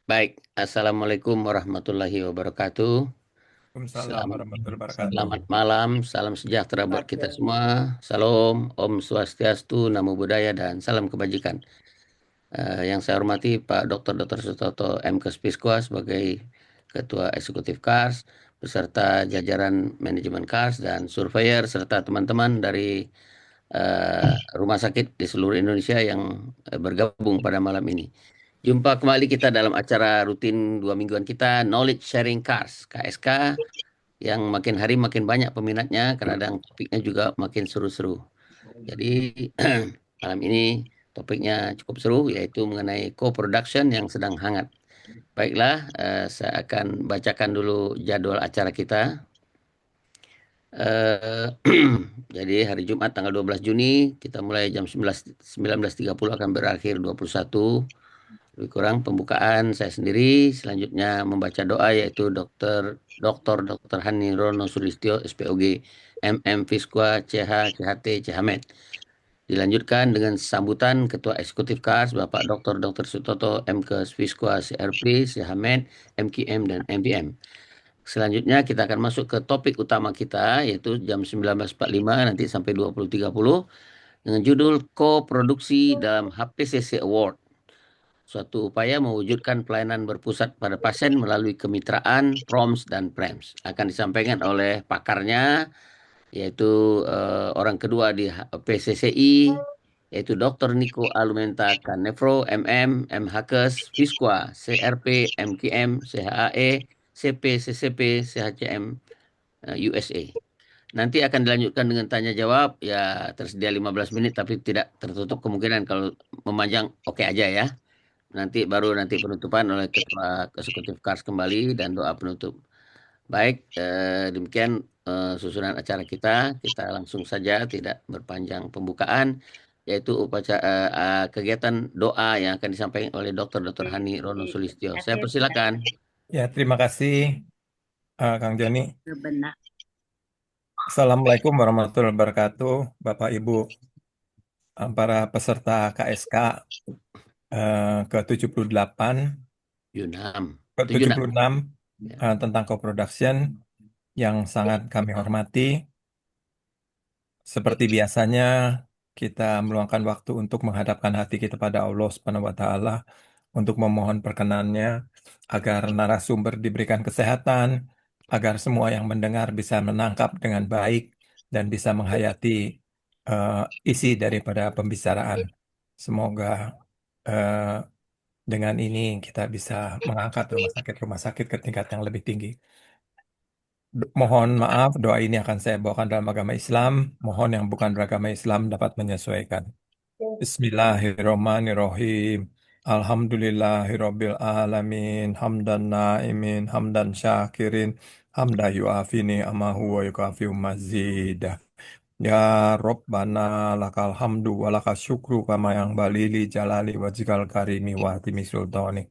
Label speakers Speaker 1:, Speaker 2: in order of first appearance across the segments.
Speaker 1: Baik, Assalamualaikum warahmatullahi wabarakatuh.
Speaker 2: Waalaikumsalam
Speaker 1: Selamat,
Speaker 2: warahmatullahi wabarakatuh.
Speaker 1: selamat malam, salam sejahtera buat kita semua. Salam, Om Swastiastu, Namo Buddhaya, dan salam kebajikan. Yang saya hormati Pak Dr. Sutoto M. Kespiskwa sebagai Ketua Eksekutif KARS, beserta jajaran manajemen KARS dan surveyor, serta teman-teman dari rumah sakit di seluruh Indonesia yang bergabung pada malam ini. Jumpa kembali kita dalam acara rutin 2 mingguan kita, Knowledge Sharing Cars, KSK, yang makin hari makin banyak peminatnya, kadang topiknya juga makin seru-seru. Jadi malam ini topiknya cukup seru, yaitu mengenai co-production yang sedang hangat. Baiklah, saya akan bacakan dulu jadwal acara kita. Eh, jadi hari Jumat tanggal 12 Juni kita mulai jam 19.30 akan berakhir 21. Lebih kurang pembukaan saya sendiri, selanjutnya membaca doa yaitu Dr. Hani Rono Sulistyo SPOG MM Fiskwa CH CHT CHMed. Dilanjutkan dengan sambutan Ketua Eksekutif KARS Bapak Dr. Sutoto MK Fiskwa CRP CHMed MKM dan MPM. Selanjutnya kita akan masuk ke topik utama kita yaitu jam 19.45 nanti sampai 20.30 dengan judul Co-Produksi dalam HPCC Award. Suatu upaya mewujudkan pelayanan berpusat pada pasien melalui kemitraan PROMS dan PREMS. Akan disampaikan oleh pakarnya yaitu orang kedua di PCCI yaitu Dr. Niko Alumenta Kanefro MM MHKes Fiskwa CRP MKM CHAE CP CCP CHCM USA. Nanti akan dilanjutkan dengan tanya jawab, ya tersedia 15 menit tapi tidak tertutup kemungkinan kalau memanjang oke aja ya. Nanti penutupan oleh Ketua Eksekutif KARS kembali dan doa penutup. Baik, demikian susunan acara kita. Kita langsung saja tidak berpanjang pembukaan, yaitu kegiatan doa yang akan disampaikan oleh Dr. Hani Rono Sulistyo. Saya persilakan.
Speaker 2: Ya, terima kasih Kang Joni. Assalamualaikum warahmatullahi wabarakatuh, Bapak Ibu, para peserta KSK ke-78,
Speaker 1: Yunam. Tujuh enam.
Speaker 2: ke-76
Speaker 1: Ya.
Speaker 2: tentang co-production yang sangat kami hormati. Seperti biasanya, kita meluangkan waktu untuk menghadapkan hati kita pada Allah Subhanahu wa Ta'ala untuk memohon perkenannya agar narasumber diberikan kesehatan, agar semua yang mendengar bisa menangkap dengan baik dan bisa menghayati eh, isi daripada pembicaraan. Semoga eh, dengan ini kita bisa mengangkat rumah sakit ke tingkat yang lebih tinggi. Mohon maaf, doa ini akan saya bawakan dalam agama Islam. Mohon yang bukan beragama Islam dapat menyesuaikan. Bismillahirrahmanirrahim. Alhamdulillahirabbil alamin. Hamdan naimin, hamdan syakirin, hamda yuafini amahu wa yukafiu mazidah. Ya Rabbana lakal hamdu wa lakal syukru kama yang balili jalali wajikal karimi wa hatimi sultani.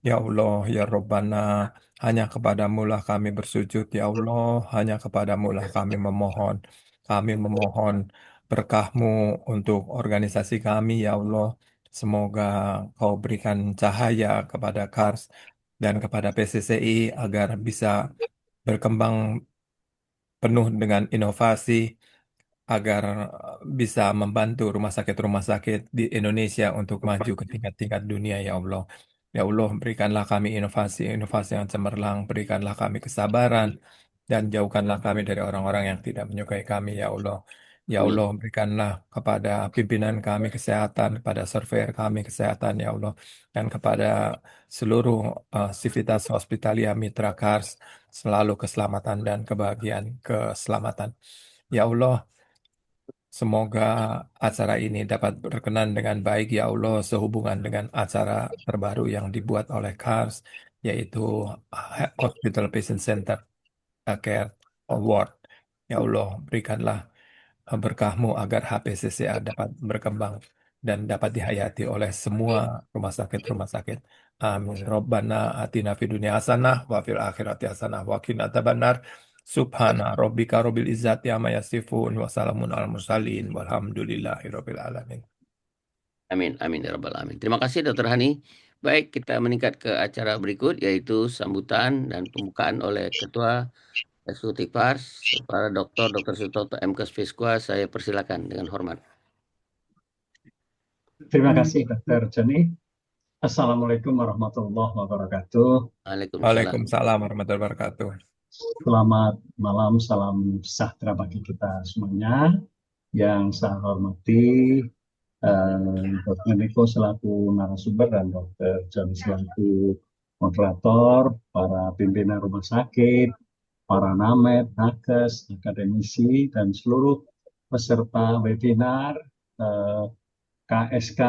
Speaker 2: Ya Allah, ya Rabbana, hanya kepadamu lah kami bersujud, ya Allah, hanya kepadamu lah kami memohon. Kami memohon berkah-Mu untuk organisasi kami, ya Allah. Semoga Kau berikan cahaya kepada KARS dan kepada PCCI agar bisa berkembang penuh dengan inovasi, agar bisa membantu rumah sakit di Indonesia untuk maju ke tingkat-tingkat dunia, ya Allah. Ya Allah, berikanlah kami inovasi-inovasi yang cemerlang, berikanlah kami kesabaran, dan jauhkanlah kami dari orang-orang yang tidak menyukai kami, ya Allah. Ya
Speaker 1: Amin.
Speaker 2: Allah, berikanlah kepada pimpinan kami kesehatan, kepada surveyor kami kesehatan, ya Allah, dan kepada seluruh sivitas hospitalia mitra KARS, selalu keselamatan dan kebahagiaan keselamatan. Ya Allah, Semoga acara ini dapat berkenan dengan baik ya Allah sehubungan dengan acara terbaru yang dibuat oleh KARS, yaitu Hospital Patient Center Care Award. Ya Allah, berikanlah berkah-Mu agar HPCCA dapat berkembang dan dapat dihayati oleh semua rumah sakit. Amin. Robbana atina fid dunya hasanah wa fil akhirati hasanah wa qina adzabannar. Subhana rabbika rabbil izzati amma yasifun wa salamun al mursalin walhamdulillahi rabbil alamin.
Speaker 1: Amin, amin ya rabbal alamin. Terima kasih Dokter Hani. Baik, kita meningkat ke acara berikut yaitu sambutan dan pembukaan oleh Ketua Eksekutif Pars, para Dr. Sutopo M. Kusviskwa. Saya persilakan dengan hormat.
Speaker 3: Terima kasih Dr. Joni. Assalamualaikum warahmatullahi wabarakatuh.
Speaker 1: Waalaikumsalam.
Speaker 2: Waalaikumsalam warahmatullahi wabarakatuh.
Speaker 3: Selamat malam, salam sejahtera bagi kita semuanya. Yang saya hormati Dr. Niko selaku narasumber dan Dr. Joni selaku moderator, para pimpinan rumah sakit, para namet, nakes, akademisi, dan seluruh peserta webinar KSK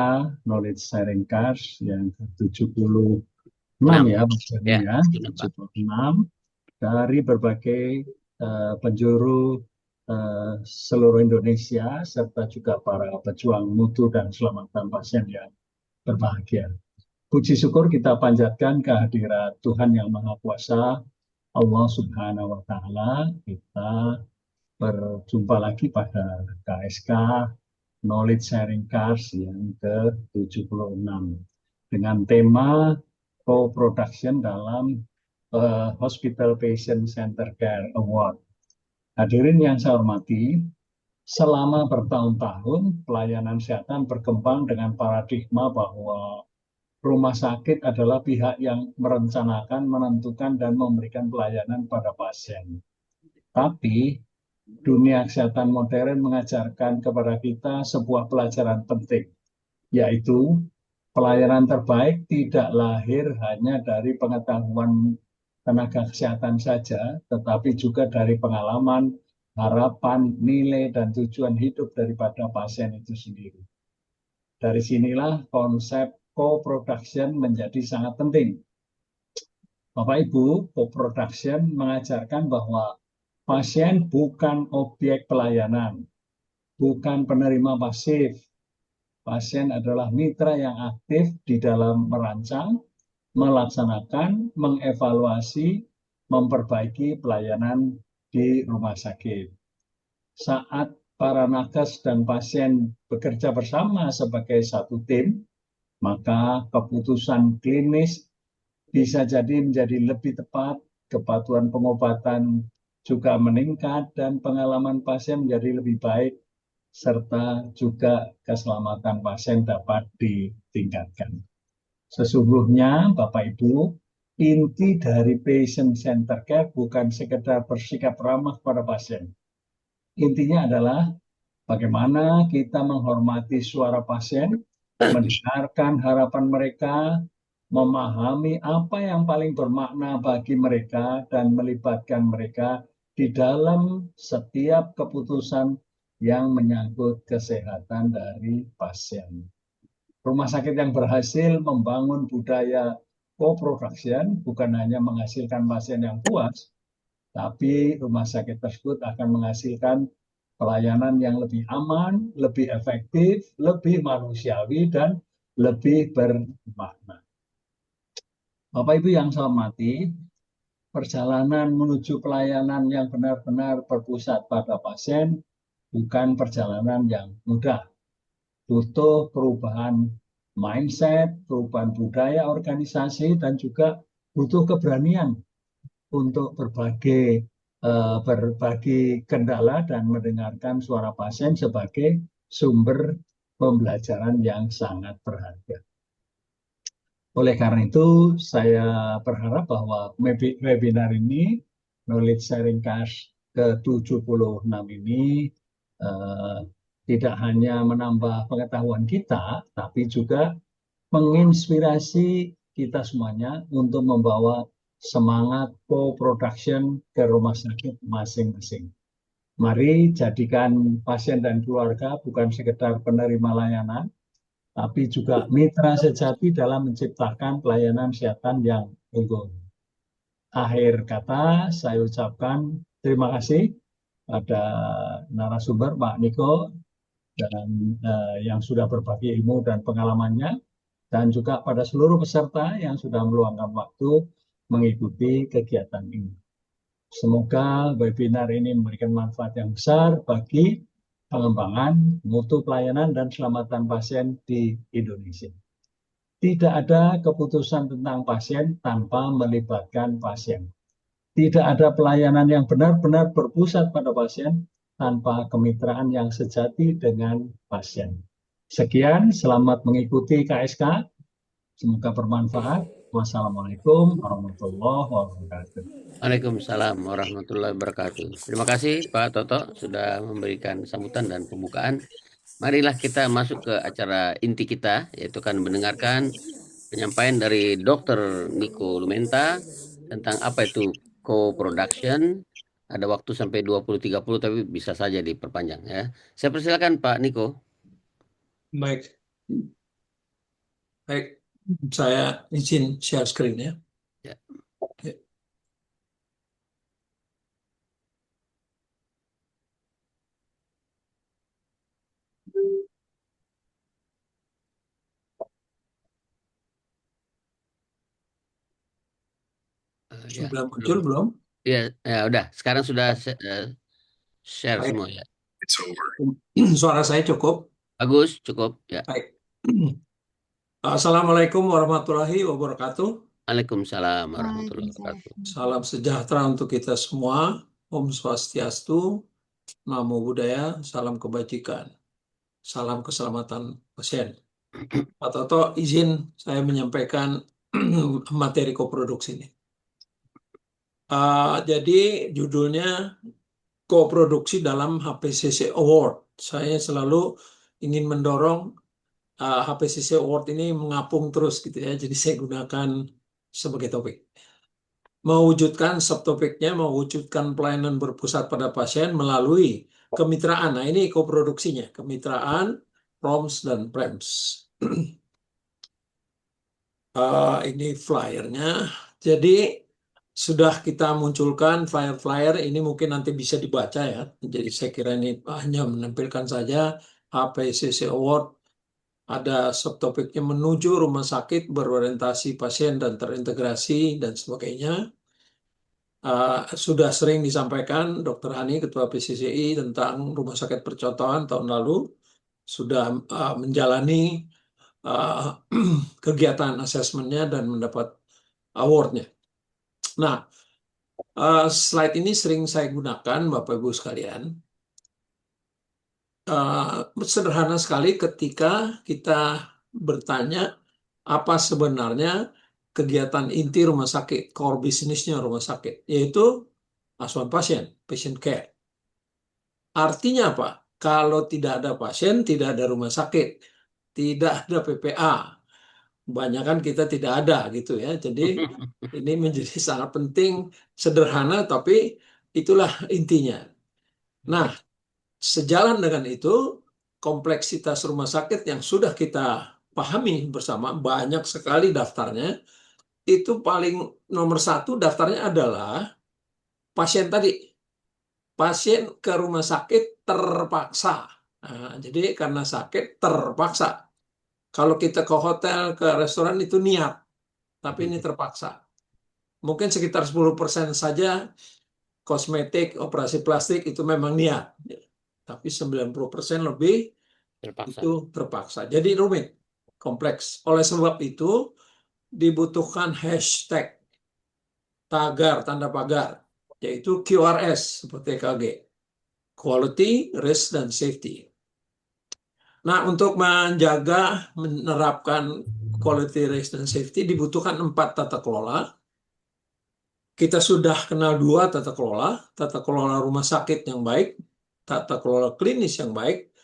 Speaker 3: Knowledge Sharing Cars yang ke-76 ya,
Speaker 1: Ya,
Speaker 3: 76 dari berbagai penjuru seluruh Indonesia serta juga para pejuang mutu dan keselamatan pasien yang berbahagia. Puji syukur kita panjatkan kehadirat Tuhan yang Maha Kuasa, Allah Subhanahu wa Ta'ala. Kita berjumpa lagi pada KSK Knowledge Sharing Cars yang ke-76 dengan tema co-production dalam Hospital Patient Center Care Award. Hadirin yang saya hormati, selama bertahun-tahun pelayanan kesehatan berkembang dengan paradigma bahwa rumah sakit adalah pihak yang merencanakan, menentukan, dan memberikan pelayanan pada pasien. Tapi dunia kesehatan modern mengajarkan kepada kita sebuah pelajaran penting, yaitu pelayanan terbaik tidak lahir hanya dari pengetahuan tenaga kesehatan saja, tetapi juga dari pengalaman, harapan, nilai, dan tujuan hidup daripada pasien itu sendiri. Dari sinilah konsep co-production menjadi sangat penting. Bapak Ibu, co-production mengajarkan bahwa pasien bukan objek pelayanan, bukan penerima pasif. Pasien adalah mitra yang aktif di dalam merancang, melaksanakan, mengevaluasi, memperbaiki pelayanan di rumah sakit. Saat para nakes dan pasien bekerja bersama sebagai satu tim, maka keputusan klinis bisa jadi menjadi lebih tepat, kepatuhan pengobatan juga meningkat, dan pengalaman pasien menjadi lebih baik, serta juga keselamatan pasien dapat ditingkatkan. Sesungguhnya, Bapak Ibu, inti dari patient center care bukan sekedar bersikap ramah pada pasien. Intinya adalah bagaimana kita menghormati suara pasien, mendengarkan harapan mereka, memahami apa yang paling bermakna bagi mereka, dan melibatkan mereka di dalam setiap keputusan yang menyangkut kesehatan dari pasien. Rumah sakit yang berhasil membangun budaya co-production bukan hanya menghasilkan pasien yang puas, tapi rumah sakit tersebut akan menghasilkan pelayanan yang lebih aman, lebih efektif, lebih manusiawi, dan lebih bermakna. Bapak Ibu yang saya hormati, perjalanan menuju pelayanan yang benar-benar berpusat pada pasien bukan perjalanan yang mudah. Butuh perubahan mindset, perubahan budaya organisasi, dan juga butuh keberanian untuk berbagi kendala dan mendengarkan suara pasien sebagai sumber pembelajaran yang sangat berharga. Oleh karena itu, saya berharap bahwa webinar ini, Knowledge Sharing Cars ke-76 ini, tidak hanya menambah pengetahuan kita, tapi juga menginspirasi kita semuanya untuk membawa semangat co-production ke rumah sakit masing-masing. Mari jadikan pasien dan keluarga bukan sekedar penerima layanan, tapi juga mitra sejati dalam menciptakan pelayanan kesehatan yang unggul. Akhir kata, saya ucapkan terima kasih pada narasumber Pak Niko dan yang sudah berbagi ilmu dan pengalamannya, dan juga pada seluruh peserta yang sudah meluangkan waktu mengikuti kegiatan ini. Semoga webinar ini memberikan manfaat yang besar bagi pengembangan mutu pelayanan dan keselamatan pasien di Indonesia. Tidak ada keputusan tentang pasien tanpa melibatkan pasien. Tidak ada pelayanan yang benar-benar berpusat pada pasien tanpa kemitraan yang sejati dengan pasien. Sekian, selamat mengikuti KSK. Semoga bermanfaat. Wassalamualaikum warahmatullahi wabarakatuh.
Speaker 1: Waalaikumsalam warahmatullahi wabarakatuh. Terima kasih Pak Toto sudah memberikan sambutan dan pembukaan. Marilah kita masuk ke acara inti kita, yaitu kan mendengarkan penyampaian dari Dr. Niko Lumenta tentang apa itu co-production. Ada waktu sampai 20.30 tapi bisa saja diperpanjang ya. Saya persilakan Pak Niko.
Speaker 4: Baik, baik. Saya izin share screen ya.
Speaker 1: Ya.
Speaker 4: Oke.
Speaker 1: Ya,
Speaker 4: Sudah muncul belum?
Speaker 1: ya, udah. Sekarang sudah share
Speaker 4: Baik.
Speaker 1: semua ya.
Speaker 4: Suara saya cukup?
Speaker 1: Bagus, cukup ya.
Speaker 4: Baik. Assalamualaikum warahmatullahi wabarakatuh.
Speaker 1: Waalaikumsalam warahmatullahi wabarakatuh.
Speaker 4: Salam sejahtera untuk kita semua. Om Swastiastu, Namo Buddhaya, salam kebajikan, salam keselamatan pasien. Pak Toto, izin saya menyampaikan materi koproduksi ini. Jadi judulnya koproduksi dalam HPCC Award. Saya selalu ingin mendorong HPCC Award ini mengapung terus gitu ya. Jadi saya gunakan sebagai topik. Mewujudkan subtopiknya, mewujudkan pelayanan berpusat pada pasien melalui kemitraan. Nah ini koproduksinya, kemitraan PROMS dan PREMS. Ini flyernya. Jadi sudah kita munculkan flyer-flyer, ini mungkin nanti bisa dibaca ya. Jadi saya kira ini hanya menampilkan saja HPCC Award. Ada subtopiknya menuju rumah sakit berorientasi pasien dan terintegrasi dan sebagainya. Sudah sering disampaikan Dr. Hani, Ketua PCCI, tentang rumah sakit percontohan tahun lalu. Sudah menjalani kegiatan asesmennya dan mendapat awardnya. Nah, slide ini sering saya gunakan, Bapak Ibu sekalian. Sederhana sekali ketika kita bertanya apa sebenarnya kegiatan inti rumah sakit, core business-nya rumah sakit, yaitu asuhan pasien, patient care. Artinya apa? Kalau tidak ada pasien, tidak ada rumah sakit, tidak ada PPA. Banyak kan kita tidak ada gitu ya. Jadi ini menjadi sangat penting, sederhana tapi itulah intinya. Nah, sejalan dengan itu, kompleksitas rumah sakit yang sudah kita pahami bersama, banyak sekali daftarnya, itu paling nomor satu daftarnya adalah pasien tadi. Pasien ke rumah sakit terpaksa. Nah, jadi karena sakit terpaksa. Kalau kita ke hotel, ke restoran itu niat, tapi ini terpaksa. Mungkin sekitar 10% saja kosmetik, operasi plastik itu memang niat. Tapi 90% lebih
Speaker 1: Terpaksa.
Speaker 4: itu terpaksa. Jadi rumit, kompleks. Oleh sebab itu dibutuhkan hashtag, tagar, tanda pagar, yaitu QRS seperti EKG. Quality, Risk, dan Safety. Nah, untuk menjaga, menerapkan quality, risk, dan safety dibutuhkan 4 tata kelola. Kita sudah kenal 2 tata kelola rumah sakit yang baik, tata kelola klinis yang baik,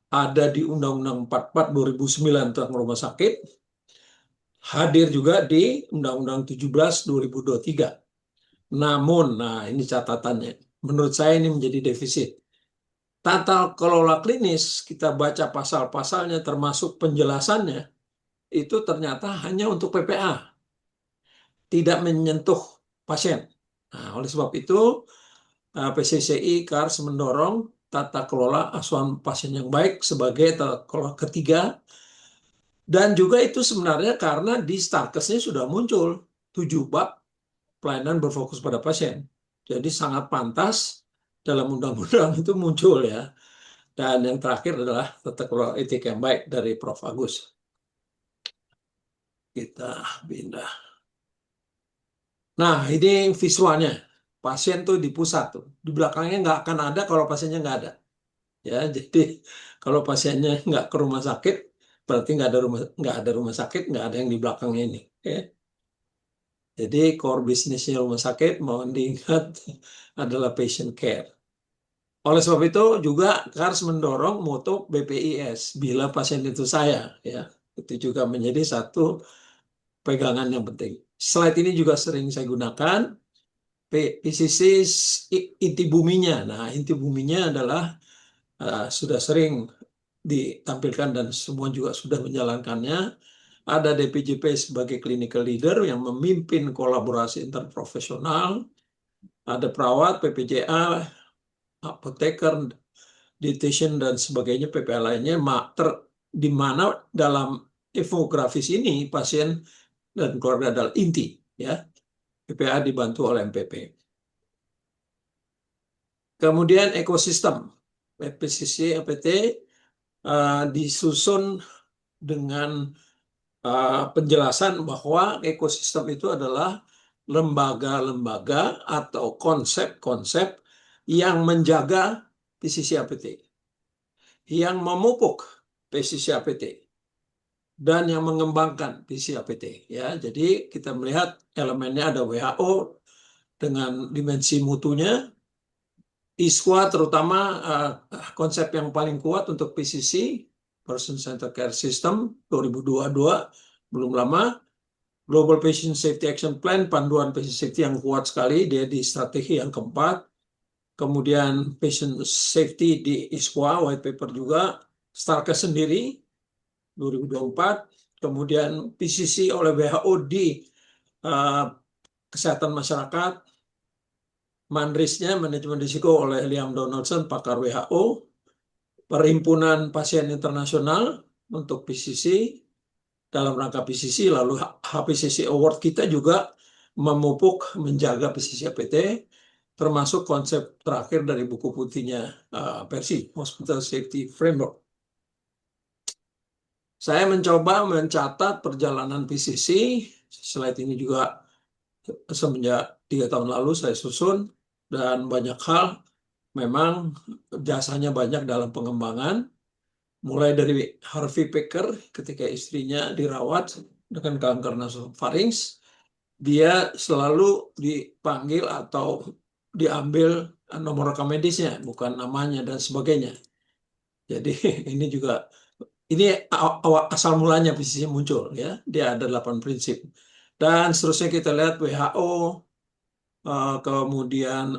Speaker 4: ada di Undang-Undang 44 2009 tentang rumah sakit, hadir juga di Undang-Undang 17 2023. Namun, nah ini catatannya, menurut saya ini menjadi defisit. Tata kelola klinis, kita baca pasal-pasalnya termasuk penjelasannya, itu ternyata hanya untuk PPA, tidak menyentuh pasien. Nah, oleh sebab itu, PCCI KARS mendorong tata kelola asuhan pasien yang baik sebagai tata kelola ketiga, dan juga itu sebenarnya karena di Starkesnya sudah muncul 7 bab pelayanan berfokus pada pasien. Jadi sangat pantas dalam undang-undang itu muncul ya. Dan yang terakhir adalah tata kelola etik yang baik dari Prof. Agus. Kita pindah. Nah, ini visualnya. Pasien tuh di pusat tuh. Di belakangnya nggak akan ada kalau pasiennya nggak ada. Ya, jadi kalau pasiennya nggak ke rumah sakit, berarti nggak ada rumah sakit, nggak ada yang di belakangnya ini. Oke. Jadi core bisnisnya rumah sakit, mohon diingat, adalah patient care. Oleh sebab itu juga KARS mendorong moto BPIS, bila pasien itu saya, ya. Itu juga menjadi satu pegangan yang penting. Slide ini juga sering saya gunakan. PCC inti buminya. Nah, inti buminya adalah sudah sering ditampilkan dan semua juga sudah menjalankannya. Ada DPJP sebagai clinical leader yang memimpin kolaborasi interprofesional. Ada perawat, PPJA, apoteker, dietitian dan sebagainya, PPA lainnya, di mana dalam infografis ini pasien dan keluarga adalah inti, ya. PPA dibantu oleh MPP. Kemudian ekosistem PCC APT disusun dengan penjelasan bahwa ekosistem itu adalah lembaga-lembaga atau konsep-konsep yang menjaga PCC APT, yang memupuk PCC APT, dan yang mengembangkan PCC APT. Ya, jadi kita melihat elemennya ada WHO dengan dimensi mutunya, ISQA terutama konsep yang paling kuat untuk PCC, Person Centered Care System 2022, belum lama. Global Patient Safety Action Plan, panduan patient safety yang kuat sekali, dia di strategi yang keempat. Kemudian patient safety di ISQA, white paper juga, Starkes sendiri 2024. Kemudian PCC oleh WHO di kesehatan masyarakat, Manrisnya manajemen risiko oleh Liam Donaldson, pakar WHO, Perhimpunan Pasien Internasional untuk PCC dalam rangka PCC, lalu HPCC Award kita juga memupuk menjaga PCC APT, termasuk konsep terakhir dari buku putihnya Persi, Hospital Safety Framework. Saya mencoba mencatat perjalanan PCC, slide ini juga semenjak 3 tahun lalu saya susun, dan banyak hal memang jasanya banyak dalam pengembangan, mulai dari Harvey Pecker ketika istrinya dirawat dengan kanker nasofarinx, dia selalu dipanggil atau diambil nomor rekam medisnya, bukan namanya dan sebagainya. Jadi ini asal mulanya PCC muncul, ya. Dia ada 8 prinsip. Dan seterusnya kita lihat WHO, kemudian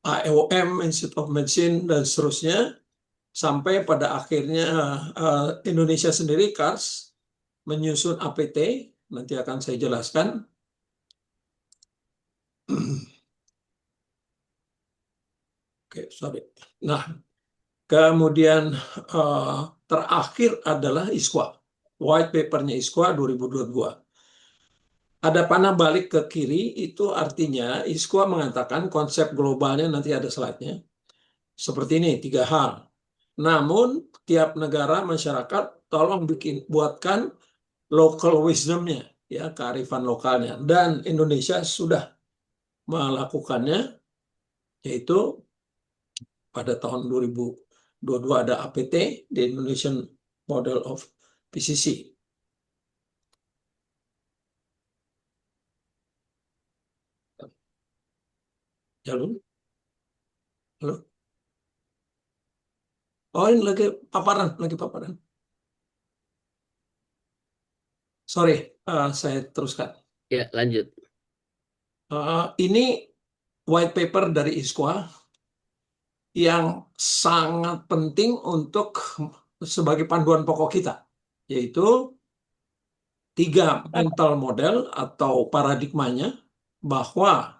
Speaker 4: AEOM, Institute of Medicine, dan seterusnya, sampai pada akhirnya Indonesia sendiri, KARS, menyusun APT, nanti akan saya jelaskan. Oke, sorry. Nah, kemudian terakhir adalah ISQA, white papernya ISQA 2022. Ada panah balik ke kiri, itu artinya ISQA mengatakan konsep globalnya, nanti ada slide-nya, seperti ini, 3 hal. Namun, tiap negara, masyarakat, tolong buatkan local wisdom-nya, ya, kearifan lokalnya. Dan Indonesia sudah melakukannya, yaitu pada tahun 2022 ada APT, the Indonesian Model of PCC. Halo? Halo? Oh, ini lagi paparan. Sorry, saya teruskan.
Speaker 1: Ya, lanjut.
Speaker 4: Ini white paper dari ISQA yang sangat penting untuk sebagai panduan pokok kita, yaitu 3 mental model atau paradigmanya, bahwa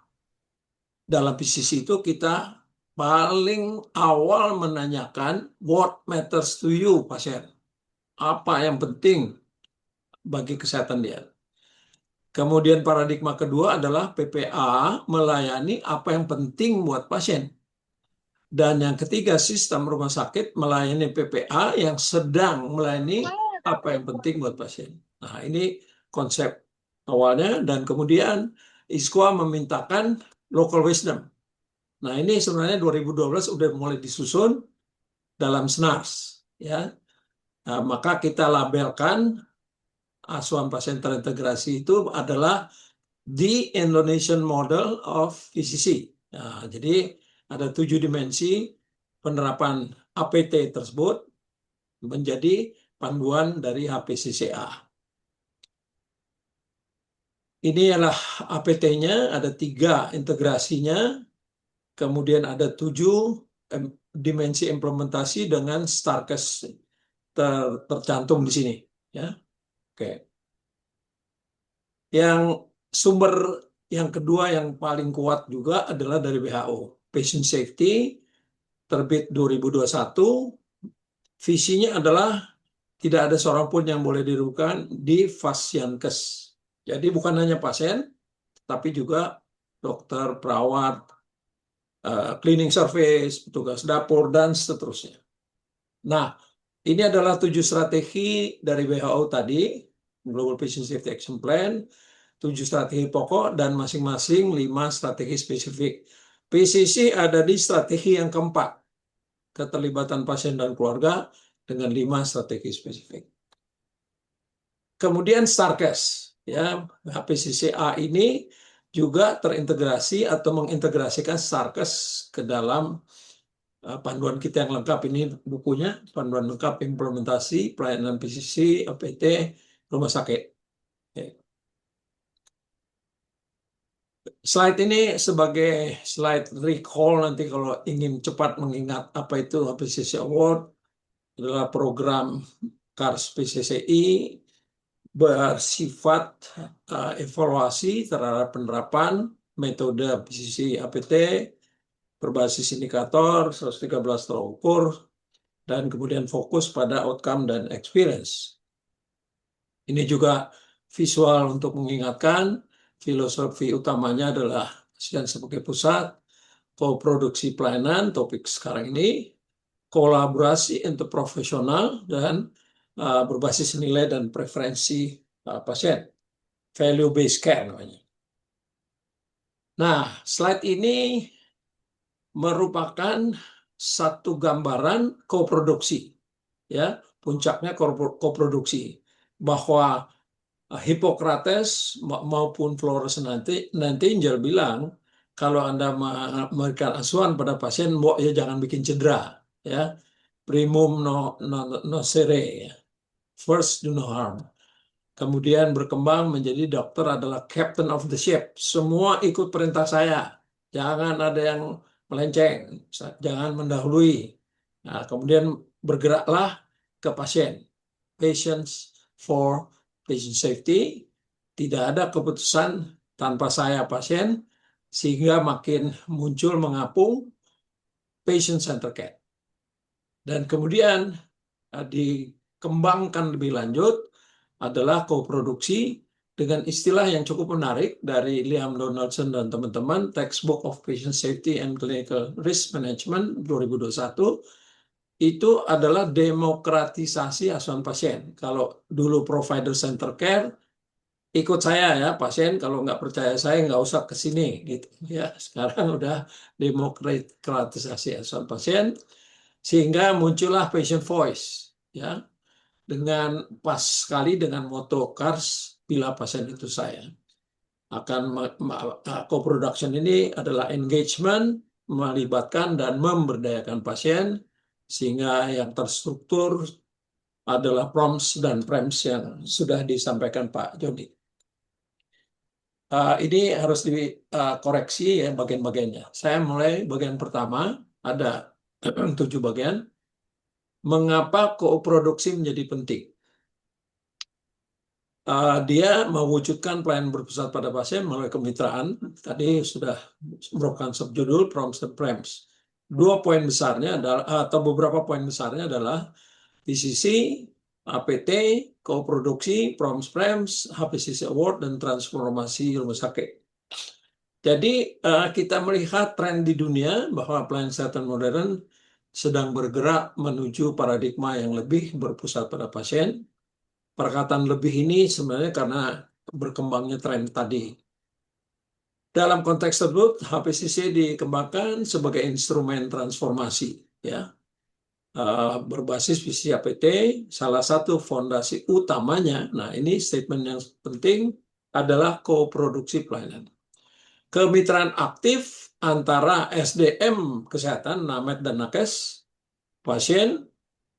Speaker 4: dalam PCC itu kita paling awal menanyakan what matters to you pasien, apa yang penting bagi kesehatan dia. Kemudian paradigma kedua adalah PPA melayani apa yang penting buat pasien. Dan yang ketiga, sistem rumah sakit melayani PPA yang sedang melayani apa yang penting buat pasien. Nah, ini konsep awalnya, dan kemudian ISQA memintakan local wisdom. Nah, ini sebenarnya 2012 udah mulai disusun dalam SNARS, ya. Nah, maka kita labelkan asuhan pasien terintegrasi itu adalah the Indonesian Model of PCC. Nah, jadi ada 7 dimensi penerapan APT tersebut menjadi panduan dari HPCCA. Ini adalah APT-nya, ada 3 integrasinya, kemudian ada 7 dimensi implementasi dengan STARKES tercantum di sini. Ya, oke. Yang sumber yang kedua yang paling kuat juga adalah dari WHO. Patient Safety terbit 2021. Visinya adalah tidak ada seorang pun yang boleh dirugikan di Fasiankes. Jadi bukan hanya pasien, tapi juga dokter, perawat, cleaning service, petugas dapur, dan seterusnya. Nah, ini adalah 7 strategi dari WHO tadi, Global Patient Safety Action Plan, 7 strategi pokok, dan masing-masing 5 strategi spesifik. PCC ada di strategi yang keempat, keterlibatan pasien dan keluarga dengan 5 strategi spesifik. Kemudian STARKES, ya, HPCCA ini juga terintegrasi atau mengintegrasikan STARKES ke dalam panduan kita yang lengkap. Ini bukunya, panduan lengkap implementasi pelayanan PCC APT rumah sakit. Slide ini sebagai slide recall, nanti kalau ingin cepat mengingat apa itu HPCC Award, adalah program KARS PCCI bersifat evaluasi terhadap penerapan metode PCC APT berbasis indikator 113 tolak ukur, dan kemudian fokus pada outcome dan experience. Ini juga visual untuk mengingatkan filosofi utamanya adalah pasien sebagai pusat, koproduksi pelayanan, topik sekarang ini, kolaborasi interprofesional, dan berbasis nilai dan preferensi pasien, value based care namanya. Nah, slide ini merupakan satu gambaran koproduksi, ya, puncaknya koproduksi, bahwa Hippocrates maupun Florence Nightingale bilang kalau Anda memberikan asuhan pada pasien, ya jangan bikin cedera, ya, primum nocere, ya. First do no harm. Kemudian berkembang menjadi dokter adalah captain of the ship. Semua ikut perintah saya. Jangan ada yang melenceng, jangan mendahului. Nah, kemudian bergeraklah ke pasien. Patients for patient safety. Tidak ada keputusan tanpa saya pasien, sehingga makin muncul mengapung patient center care. Dan kemudian dikembangkan lebih lanjut adalah koproduksi dengan istilah yang cukup menarik dari Liam Donaldson dan teman-teman, Textbook of Patient Safety and Clinical Risk Management 2021, itu adalah demokratisasi asuhan pasien. Kalau dulu provider center care, ikut saya ya pasien, kalau nggak percaya saya nggak usah ke sini gitu ya. Sekarang udah demokratisasi asuhan pasien, sehingga muncullah patient voice, ya, dengan pas sekali dengan moto KARS, bila pasien itu saya. Co-production ini adalah engagement, melibatkan dan memberdayakan pasien, sehingga yang terstruktur adalah prompts dan prems yang sudah disampaikan Pak Jody. Ini harus dikoreksi ya bagian-bagiannya. Saya mulai bagian pertama, ada 7 bagian. Mengapa koproduksi menjadi penting? Dia mewujudkan pelayanan berpusat pada pasien melalui kemitraan. Tadi sudah merupakan subjudul Proms dan Prems. 2 poin besarnya adalah, atau beberapa poin besarnya adalah PCC, APT, koproduksi, Proms Prems, HPCC Award, dan transformasi rumah sakit. Jadi kita melihat tren di dunia bahwa pelayanan kesehatan modern sedang bergerak menuju paradigma yang lebih berpusat pada pasien. Perkataan lebih ini sebenarnya karena berkembangnya tren tadi. Dalam konteks tersebut, HPCC dikembangkan sebagai instrumen transformasi, ya, berbasis visi APT. Salah satu fondasi utamanya, nah ini statement yang penting, adalah koproduksi pelayanan. Kemitraan aktif antara SDM kesehatan, NAMED dan Nakes, pasien,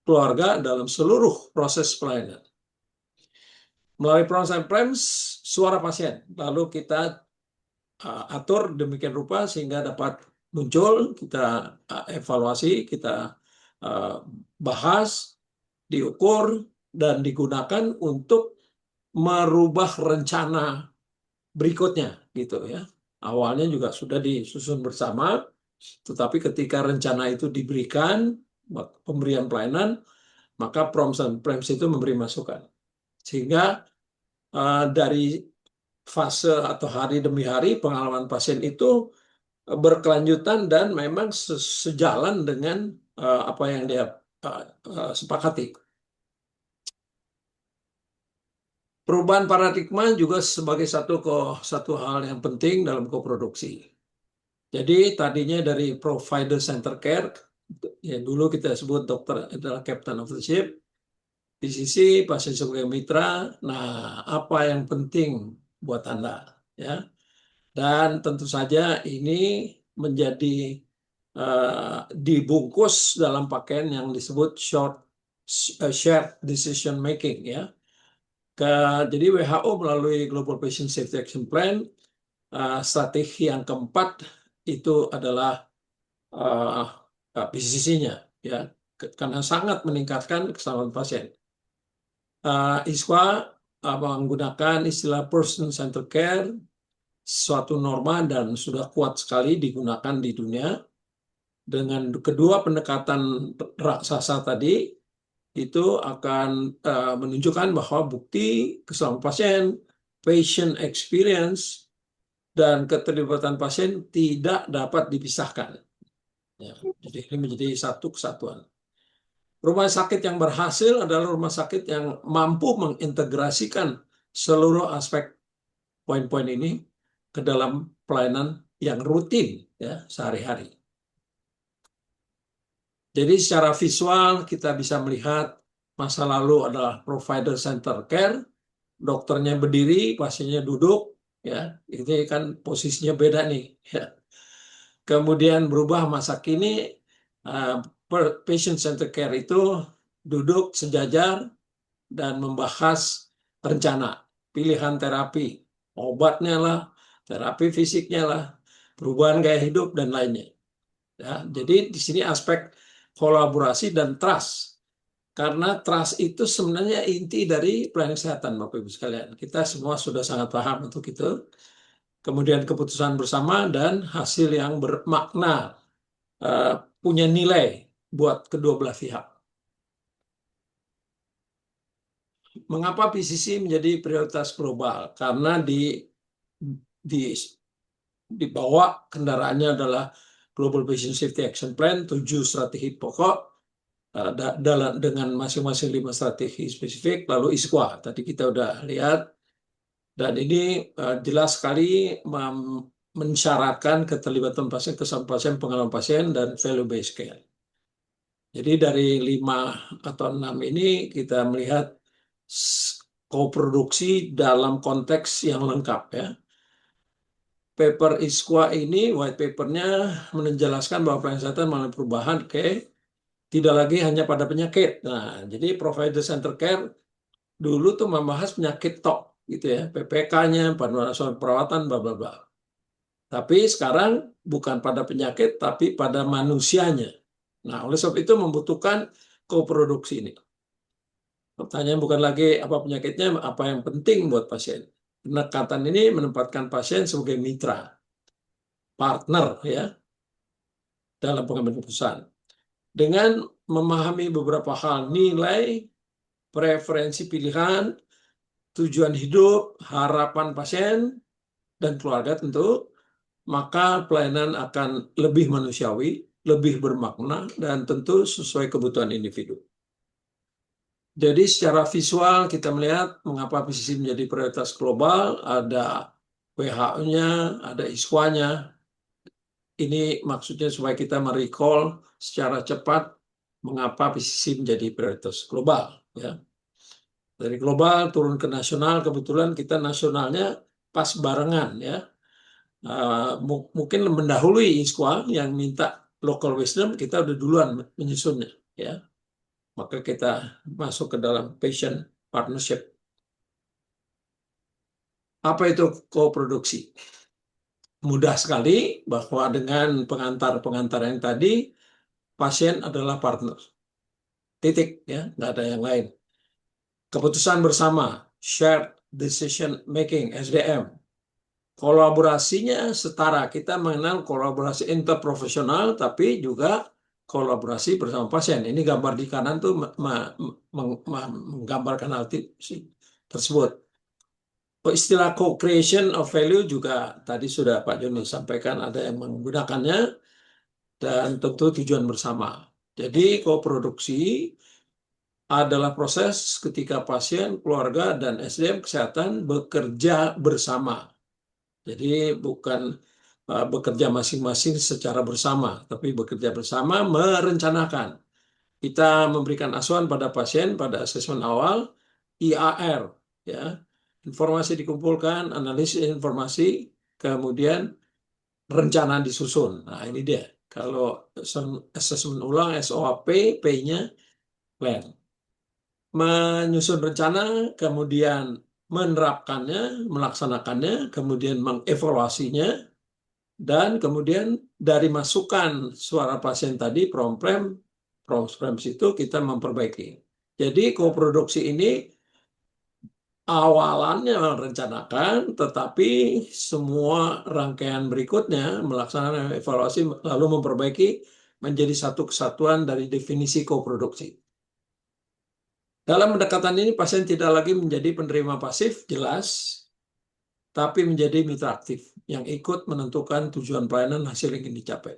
Speaker 4: keluarga dalam seluruh proses pelayanan. Melalui Proms and Prems, suara pasien. Lalu kita atur demikian rupa sehingga dapat muncul, kita evaluasi, kita bahas, diukur, dan digunakan untuk merubah rencana berikutnya, gitu ya. Awalnya juga sudah disusun bersama, tetapi ketika rencana itu diberikan, pemberian pelayanan, maka Proms and Prems itu memberi masukan. Sehingga dari fase atau hari demi hari pengalaman pasien itu berkelanjutan dan memang sejalan dengan apa yang dia sepakati. Perubahan paradigma juga sebagai satu hal yang penting dalam koproduksi. Jadi tadinya dari provider center care, ya dulu kita sebut dokter adalah captain of the ship, di sisi pasien sebagai mitra. Nah, apa yang penting buat Anda, ya? Dan tentu saja ini menjadi dibungkus dalam pakaian yang disebut shared decision making, ya. Jadi WHO melalui Global Patient Safety Action Plan, strategi yang keempat itu adalah PCC-nya, ya, karena sangat meningkatkan keselamatan pasien. ISWA menggunakan istilah person centered care, suatu norma dan sudah kuat sekali digunakan di dunia. Dengan kedua pendekatan raksasa tadi, itu akan menunjukkan bahwa bukti keselamatan pasien, patient experience, dan keterlibatan pasien tidak dapat dipisahkan. Ya, jadi ini menjadi satu kesatuan. Rumah sakit yang berhasil adalah rumah sakit yang mampu mengintegrasikan seluruh aspek poin-poin ini ke dalam pelayanan yang rutin, ya, sehari-hari. Jadi secara visual kita bisa melihat masa lalu adalah provider center care, dokternya berdiri, pasiennya duduk, ya, ini kan posisinya beda nih, ya. Kemudian berubah masa kini, patient center care itu duduk sejajar dan membahas rencana, pilihan terapi, obatnya lah, terapi fisiknya lah, perubahan gaya hidup dan lainnya. Ya, jadi di sini aspek kolaborasi dan trust. Karena trust itu sebenarnya inti dari pelayanan kesehatan, Bapak Ibu sekalian. Kita semua sudah sangat paham untuk itu. Kemudian keputusan bersama dan hasil yang bermakna, punya nilai buat kedua belah pihak. Mengapa PCC menjadi prioritas global? Karena dibawa kendaraannya adalah Global Patient Safety Action Plan, 7 strategi pokok dengan masing-masing 5 strategi spesifik, lalu ISQA tadi kita udah lihat, dan ini jelas sekali mensyaratkan keterlibatan pasien, kesan pasien, pengalaman pasien, dan value based care. Jadi dari 5 atau 6 ini kita melihat koproduksi dalam konteks yang lengkap, ya. Paper ISQA ini, white papernya menjelaskan bahwa pelayanan kesehatan melalui perubahan tidak lagi hanya pada penyakit. Nah, jadi provider center care dulu tuh membahas penyakit tok, gitu ya, PPK-nya, panduan asuhan perawatan, bla bla bla. Tapi sekarang bukan pada penyakit, tapi pada manusianya. Nah, oleh sebab itu membutuhkan koproduksi ini. Pertanyaan bukan lagi apa penyakitnya, apa yang penting buat pasien. Pendekatan ini menempatkan pasien sebagai mitra, partner ya dalam pengambilan keputusan. Dengan memahami beberapa hal, nilai, preferensi pilihan, tujuan hidup, harapan pasien, dan keluarga tentu, maka pelayanan akan lebih manusiawi, lebih bermakna, dan tentu sesuai kebutuhan individu. Jadi secara visual kita melihat mengapa PCC menjadi prioritas global, ada WHO-nya, ada ISWA-nya. Ini maksudnya supaya kita merecall secara cepat mengapa PCC menjadi prioritas global. Ya. Dari global turun ke nasional, kebetulan kita nasionalnya pas barengan. Ya. Mungkin mendahului ISWA yang minta local wisdom, kita udah duluan menyusunnya. Ya. Maka kita masuk ke dalam patient partnership. Apa itu koproduksi? Mudah sekali bahwa dengan pengantar-pengantar yang tadi, pasien adalah partner. Titik, ya, nggak ada yang lain. Keputusan bersama, shared decision making, SDM. Kolaborasinya setara. Kita mengenal kolaborasi interprofesional, tapi juga kolaborasi bersama pasien. Ini gambar di kanan tuh menggambarkan hal tersebut. Istilah co-creation of value juga tadi sudah Pak Joni sampaikan, ada yang menggunakannya, dan tentu tujuan bersama. Jadi koproduksi adalah proses ketika pasien, keluarga, dan SDM kesehatan bekerja bersama. Jadi bukan bekerja masing-masing secara bersama, tapi bekerja bersama merencanakan. Kita memberikan asuhan pada pasien pada asesmen awal, IAR, ya. Informasi dikumpulkan, analisis informasi, kemudian rencana disusun. Nah, ini dia. Kalau asesmen ulang, SOAP, P-nya plan. Menyusun rencana, kemudian menerapkannya, melaksanakannya, kemudian mengevaluasinya, dan kemudian dari masukan suara pasien tadi, promprem itu kita memperbaiki. Jadi koproduksi ini awalannya merencanakan, tetapi semua rangkaian berikutnya melaksanakan evaluasi lalu memperbaiki menjadi satu kesatuan dari definisi koproduksi. Dalam pendekatan ini pasien tidak lagi menjadi penerima pasif, jelas, tapi menjadi mitra aktif yang ikut menentukan tujuan pelayanan hasil yang ingin dicapai.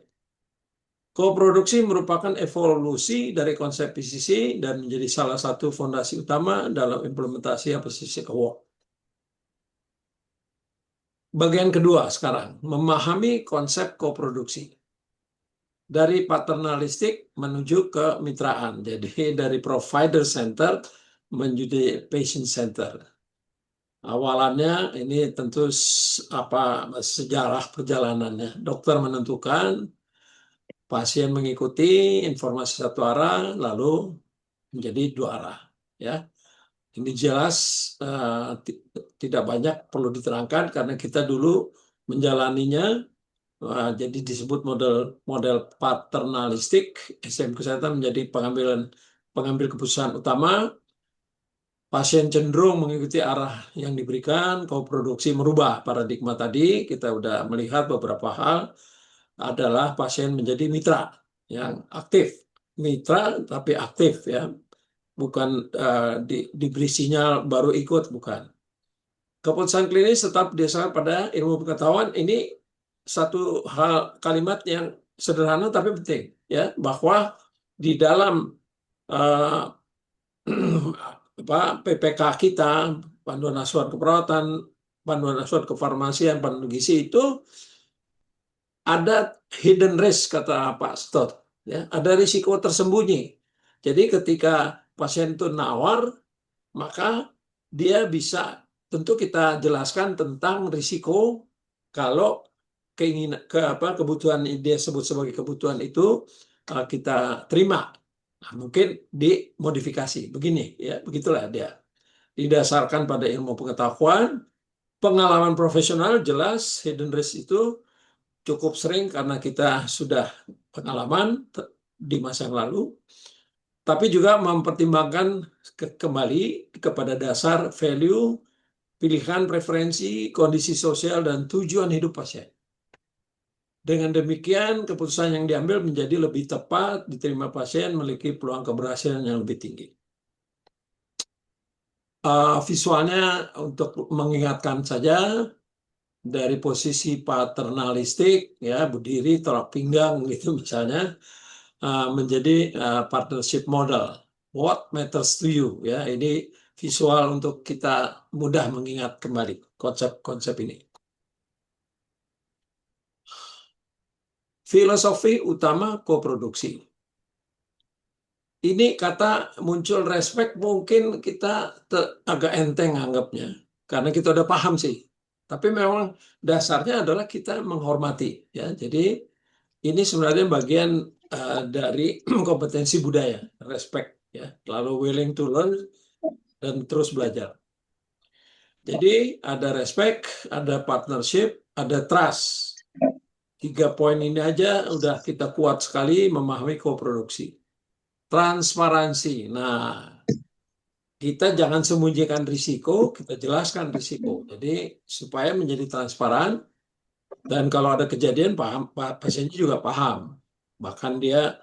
Speaker 4: Koproduksi merupakan evolusi dari konsep PCC dan menjadi salah satu fondasi utama dalam implementasi PCC Award. Bagian kedua sekarang, memahami konsep koproduksi. Dari paternalistik menuju ke mitraan. Jadi dari provider center menuju patient center. Awalannya ini tentu sejarah perjalanannya. Dokter menentukan, pasien mengikuti, informasi satu arah, lalu menjadi dua arah. Ya, ini jelas tidak banyak perlu diterangkan karena kita dulu menjalaninya. Jadi disebut model paternalistik. SDM kesehatan menjadi pengambil keputusan utama. Pasien cenderung mengikuti arah yang diberikan. Koproduksi merubah paradigma tadi. Kita sudah melihat beberapa hal. Adalah pasien menjadi mitra yang aktif. Mitra tapi aktif, ya. Bukan diberi sinyal baru ikut, bukan. Keputusan klinis tetap didasarkan pada ilmu pengetahuan. Ini satu hal kalimat yang sederhana tapi penting, ya, bahwa di dalam PPK kita, panduan asuhan keperawatan, panduan asuhan kefarmasian, panduan gizi itu ada hidden risk, kata Pak Stott, ya, ada risiko tersembunyi. Jadi ketika pasien itu nawar, maka dia bisa, tentu kita jelaskan tentang risiko kalau kebutuhan dia sebut sebagai kebutuhan itu kita terima. Nah, mungkin dimodifikasi begini, ya, begitulah dia. Didasarkan pada ilmu pengetahuan, pengalaman profesional, jelas hidden risk itu cukup sering karena kita sudah pengalaman di masa yang lalu, tapi juga mempertimbangkan kembali kepada dasar value, pilihan, preferensi, kondisi sosial, dan tujuan hidup pasien. Dengan demikian, keputusan yang diambil menjadi lebih tepat, diterima pasien, memiliki peluang keberhasilan yang lebih tinggi. Visualnya untuk mengingatkan saja, dari posisi paternalistik, ya berdiri, tolak pinggang gitu misalnya, menjadi partnership model. What matters to you? Ya, ini visual untuk kita mudah mengingat kembali konsep-konsep ini. Filosofi utama koproduksi. Ini kata muncul respect, mungkin kita agak enteng anggapnya, karena kita udah paham sih. Tapi memang dasarnya adalah kita menghormati, ya. Jadi ini sebenarnya bagian dari kompetensi budaya, respect, ya. Lalu willing to learn dan terus belajar. Jadi ada respect, ada partnership, ada trust. 3 poin ini aja udah kita kuat sekali memahami koproduksi. Transparansi. Nah, kita jangan sembunyikan risiko, kita jelaskan risiko. Jadi supaya menjadi transparan, dan kalau ada kejadian pasiennya juga paham. Bahkan dia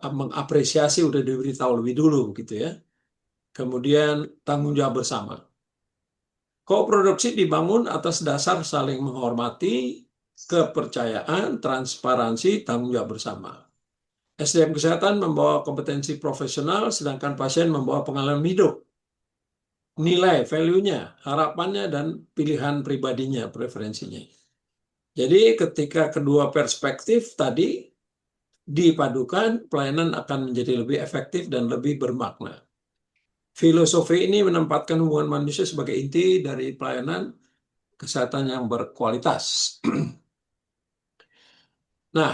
Speaker 4: mengapresiasi udah diberitahu lebih dulu gitu ya. Kemudian tanggung jawab bersama. Koproduksi dibangun atas dasar saling menghormati, kepercayaan, transparansi, tanggung jawab bersama. SDM kesehatan membawa kompetensi profesional, sedangkan pasien membawa pengalaman hidup, nilai, value-nya, harapannya, dan pilihan pribadinya, preferensinya. Jadi ketika kedua perspektif tadi dipadukan, pelayanan akan menjadi lebih efektif dan lebih bermakna. Filosofi ini menempatkan hubungan manusia sebagai inti dari pelayanan kesehatan yang berkualitas. Nah,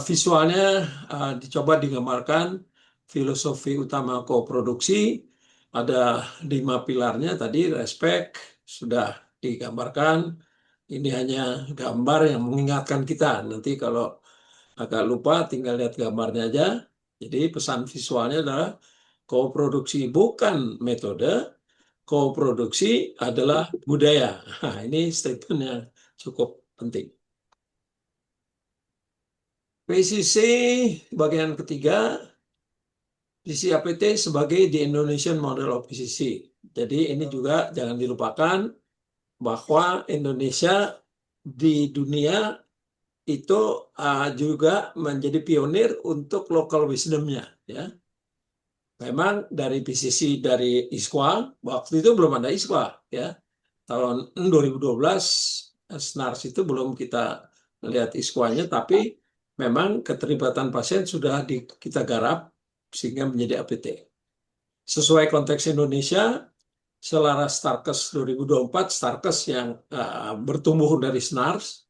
Speaker 4: visualnya dicoba digambarkan filosofi utama koproduksi. Ada 5 pilarnya tadi, respect, sudah digambarkan. Ini hanya gambar yang mengingatkan kita. Nanti kalau agak lupa, tinggal lihat gambarnya aja. Jadi pesan visualnya adalah koproduksi bukan metode, koproduksi adalah budaya. Nah, ini statementnya cukup penting. PCC bagian ketiga, PCC APT sebagai the Indonesian Model of PCC. Jadi ini juga jangan dilupakan bahwa Indonesia di dunia itu juga menjadi pionir untuk local wisdom-nya, ya. Memang dari PCC dari ISQA, waktu itu belum ada ISQA, ya. Tahun 2012 SNARS itu belum kita lihat ISQA-nya, tapi memang keterlibatan pasien sudah kita garap sehingga menjadi APT. Sesuai konteks Indonesia, selaras Starkes 2024, Starkes yang bertumbuh dari SNARS,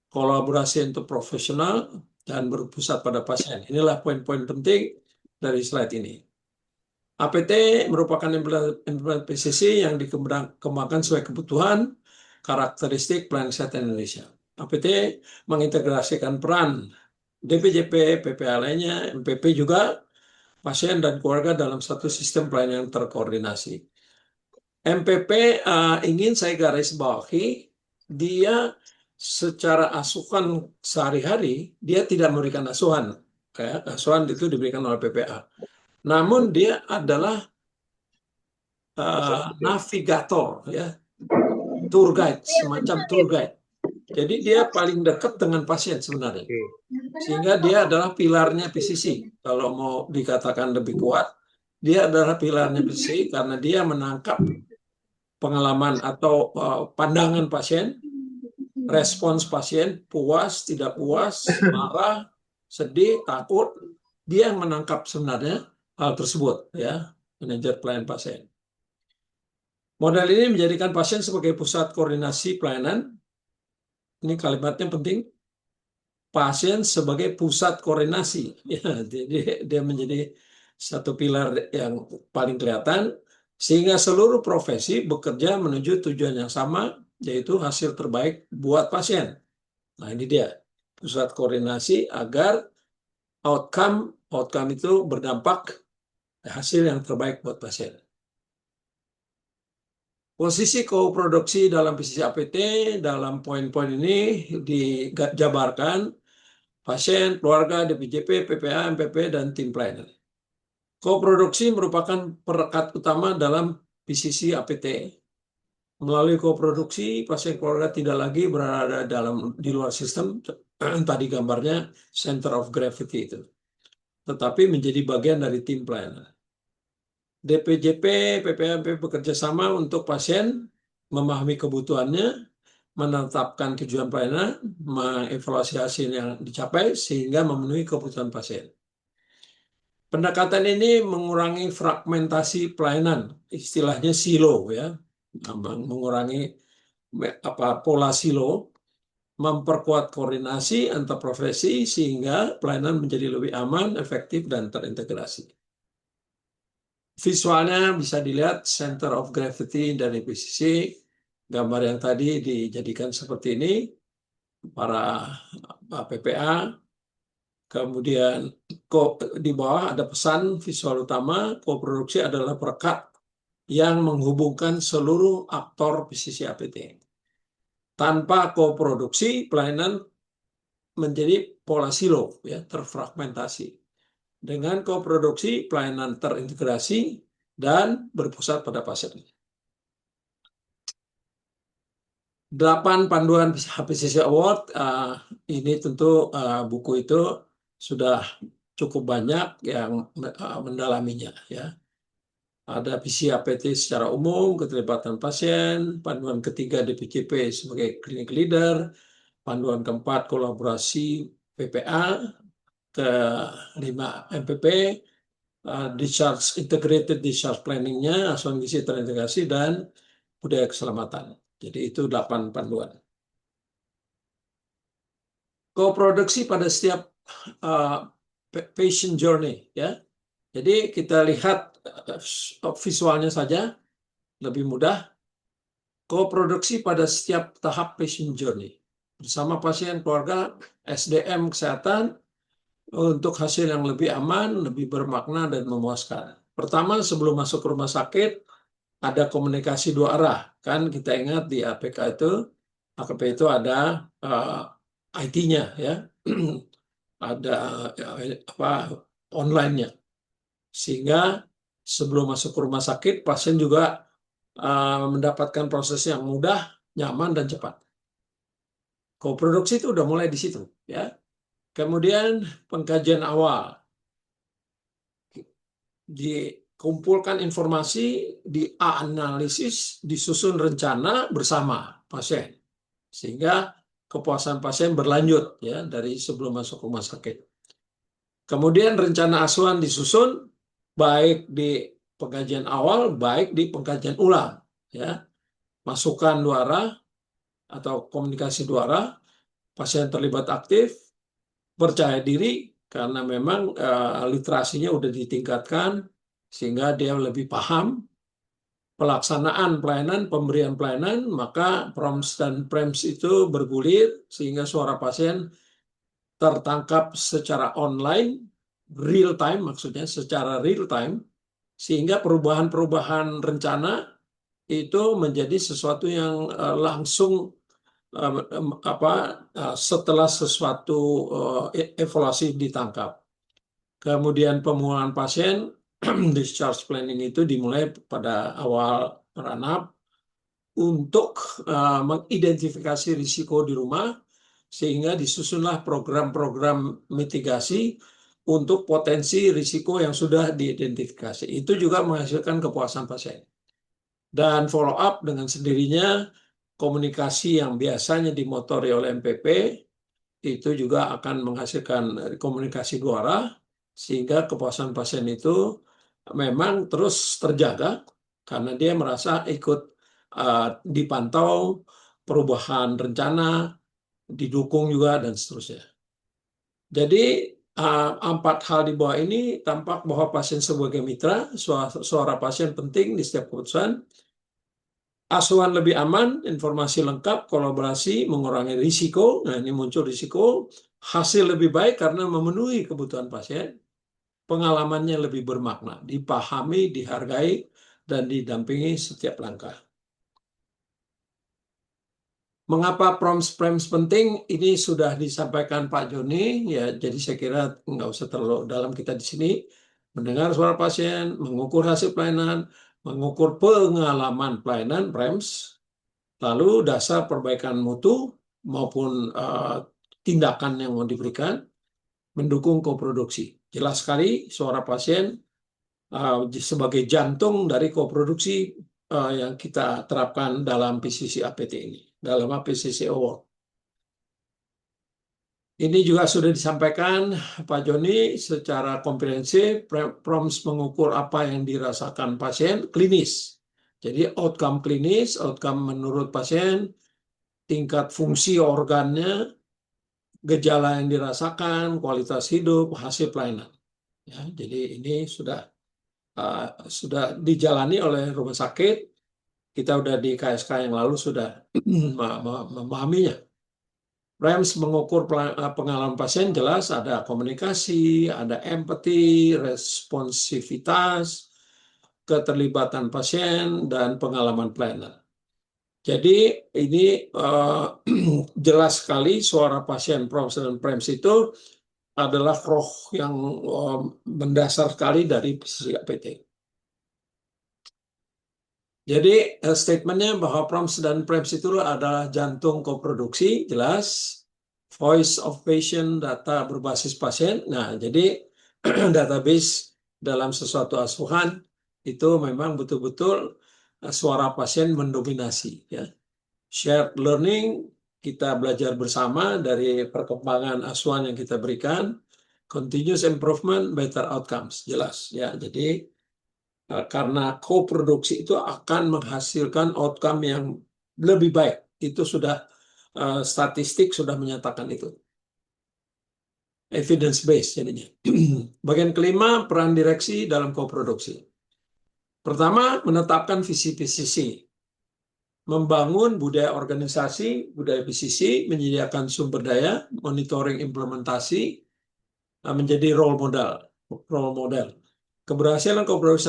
Speaker 4: kolaborasi untuk profesional, dan berpusat pada pasien. Inilah poin-poin penting dari slide ini. APT merupakan implementasi PCC yang dikembangkan sesuai kebutuhan, karakteristik pelayanan kesehatan Indonesia. APT mengintegrasikan peran DPJP, PPA lainnya, MPP juga, pasien dan keluarga dalam satu sistem pelayanan yang terkoordinasi. MPP ingin saya garis bawahi, dia secara asuhan sehari-hari, dia tidak memberikan asuhan. Asuhan itu diberikan oleh PPA. Namun dia adalah navigator, ya, tour guide, semacam tour guide. Jadi dia paling dekat dengan pasien sebenarnya. Sehingga dia adalah pilarnya PCC. Kalau mau dikatakan lebih kuat, dia adalah pilarnya PCC karena dia menangkap pengalaman atau pandangan pasien, respons pasien, puas, tidak puas, marah, sedih, takut. Dia yang menangkap sebenarnya hal tersebut, ya, manajer pelayanan pasien. Model ini menjadikan pasien sebagai pusat koordinasi pelayanan. Ini kalimatnya penting. Pasien sebagai pusat koordinasi. Ya, jadi dia menjadi satu pilar yang paling kelihatan, sehingga seluruh profesi bekerja menuju tujuan yang sama, yaitu hasil terbaik buat pasien. Nah, ini dia, pusat koordinasi agar outcome itu berdampak hasil yang terbaik buat pasien. Posisi koproduksi dalam PCC APT dalam poin-poin ini dijabarkan pasien, keluarga, DPJP, PPA, MPP, dan tim pelayanan. Koproduksi merupakan perekat utama dalam PCC APT. Melalui koproduksi, pasien keluarga tidak lagi berada di luar sistem, tadi gambarnya center of gravity itu, tetapi menjadi bagian dari tim pelayanan. DPJP, PPMP bekerja sama untuk pasien memahami kebutuhannya, menetapkan tujuan pelayanan, mengevaluasi hasil yang dicapai sehingga memenuhi kebutuhan pasien. Pendekatan ini mengurangi fragmentasi pelayanan, istilahnya silo ya, mengurangi pola silo, memperkuat koordinasi antar profesi sehingga pelayanan menjadi lebih aman, efektif, dan terintegrasi. Visualnya bisa dilihat center of gravity dari PCC. Gambar yang tadi dijadikan seperti ini, para PPA. Kemudian di bawah ada pesan visual utama, koproduksi adalah perekat yang menghubungkan seluruh aktor PCC APT. Tanpa koproduksi, pelayanan menjadi pola silo, ya, terfragmentasi. Dengan koproduksi, pelayanan terintegrasi dan berpusat pada pasien. 8 panduan PCC Award, ini tentu buku itu sudah cukup banyak yang mendalaminya. Ya. Ada PCC APT secara umum, keterlibatan pasien, panduan ketiga DPJP sebagai clinic leader, panduan keempat kolaborasi PPA, kelima MPP, integrated discharge planning-nya, asuhan gizi terintegrasi, dan budaya keselamatan. Jadi itu 8 panduan. Koproduksi pada setiap patient journey, ya. Jadi kita lihat visualnya saja lebih mudah. Koproduksi pada setiap tahap patient journey bersama pasien, keluarga, SDM kesehatan untuk hasil yang lebih aman, lebih bermakna, dan memuaskan. Pertama, sebelum masuk ke rumah sakit, ada komunikasi 2 arah. Kan kita ingat di APK itu ada IT-nya, ya, ada online-nya. Sehingga sebelum masuk ke rumah sakit, pasien juga mendapatkan proses yang mudah, nyaman, dan cepat. Koproduksi itu udah mulai di situ, ya. Kemudian pengkajian awal, dikumpulkan informasi, dianalisis, disusun rencana bersama pasien, sehingga kepuasan pasien berlanjut, ya, dari sebelum masuk rumah sakit. Kemudian rencana asuhan disusun baik di pengkajian awal, baik di pengkajian ulang, ya. Masukan 2 arah atau komunikasi 2 arah, pasien terlibat aktif, percaya diri karena memang literasinya udah ditingkatkan sehingga dia lebih paham pelaksanaan pelayanan, pemberian pelayanan, maka prompts dan prems itu bergulir sehingga suara pasien tertangkap secara online, real time, maksudnya secara real time, sehingga perubahan-perubahan rencana itu menjadi sesuatu yang langsung setelah sesuatu evaluasi ditangkap. Kemudian pemulangan pasien, discharge planning itu dimulai pada awal run-up untuk mengidentifikasi risiko di rumah, sehingga disusunlah program-program mitigasi untuk potensi risiko yang sudah diidentifikasi. Itu juga menghasilkan kepuasan pasien. Dan follow up dengan sendirinya, komunikasi yang biasanya dimotori oleh MPP itu juga akan menghasilkan komunikasi 2 arah sehingga kepuasan pasien itu memang terus terjaga karena dia merasa ikut dipantau, perubahan rencana, didukung juga, dan seterusnya. Jadi 4 hal di bawah ini tampak bahwa pasien sebagai mitra, suara pasien penting di setiap keputusan. Asuhan lebih aman, informasi lengkap, kolaborasi, mengurangi risiko. Nah, ini muncul risiko. Hasil lebih baik karena memenuhi kebutuhan pasien. Pengalamannya lebih bermakna, dipahami, dihargai, dan didampingi setiap langkah. Mengapa PROMS penting? Ini sudah disampaikan Pak Joni, ya. Jadi saya kira nggak usah terlalu dalam kita di sini. Mendengar suara pasien, mengukur hasil pelayanan, mengukur pengalaman pelayanan PREMS, lalu dasar perbaikan mutu maupun tindakan yang mau diberikan, mendukung koproduksi. Jelas sekali suara pasien sebagai jantung dari koproduksi yang kita terapkan dalam PCC APT ini, dalam PCC Award. Ini juga sudah disampaikan Pak Joni secara komprehensif. PROMS mengukur apa yang dirasakan pasien klinis. Jadi outcome klinis, outcome menurut pasien, tingkat fungsi organnya, gejala yang dirasakan, kualitas hidup, hasil pelayanan. Ya, jadi ini sudah dijalani oleh rumah sakit. Kita udah di KSK yang lalu sudah memahaminya. PREMS mengukur pengalaman pasien, jelas ada komunikasi, ada empati, responsivitas, keterlibatan pasien, dan pengalaman pelayanan. Jadi ini jelas sekali suara pasien PROMS dan PREMS itu adalah roh yang mendasar sekali dari PCC APT. Jadi statementnya bahwa PROMS dan PREMS itu adalah jantung koproduksi, jelas. Voice of patient, data berbasis pasien. Nah, jadi database dalam sesuatu asuhan itu memang betul-betul suara pasien mendominasi. Ya. Shared learning, kita belajar bersama dari perkembangan asuhan yang kita berikan. Continuous improvement, better outcomes, jelas. Ya, jadi karena koproduksi itu akan menghasilkan outcome yang lebih baik. Itu sudah statistik sudah menyatakan itu. Evidence based jadinya. Bagian kelima, peran direksi dalam koproduksi. Pertama, menetapkan visi PCC. Membangun budaya organisasi, budaya PCC, menyediakan sumber daya, monitoring implementasi, menjadi role model. Keberhasilan koproduksi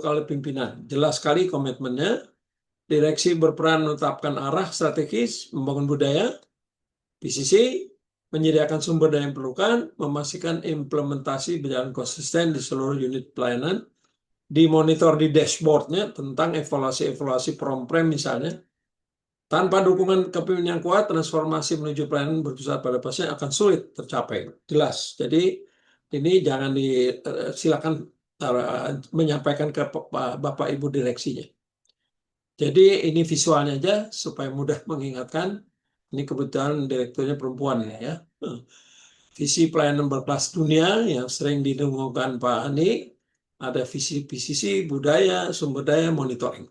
Speaker 4: oleh pimpinan. Jelas sekali komitmennya. Direksi berperan menetapkan arah strategis, membangun budaya, PCC, menyediakan sumber daya yang diperlukan, memastikan implementasi berjalan konsisten di seluruh unit pelayanan, dimonitor di dashboardnya tentang evaluasi PROM-PREM misalnya. Tanpa dukungan kepemimpinan yang kuat, transformasi menuju pelayanan berpusat pada pasien akan sulit tercapai. Jelas. Jadi ini jangan silakan menyampaikan ke Bapak Ibu direksinya. Jadi ini visualnya aja supaya mudah mengingatkan. Ini kebetulan direkturnya perempuan ya. Visi pelayanan berkelas dunia yang sering didengungkan Pak Ani. Ada visi PCC, budaya, sumber daya, monitoring.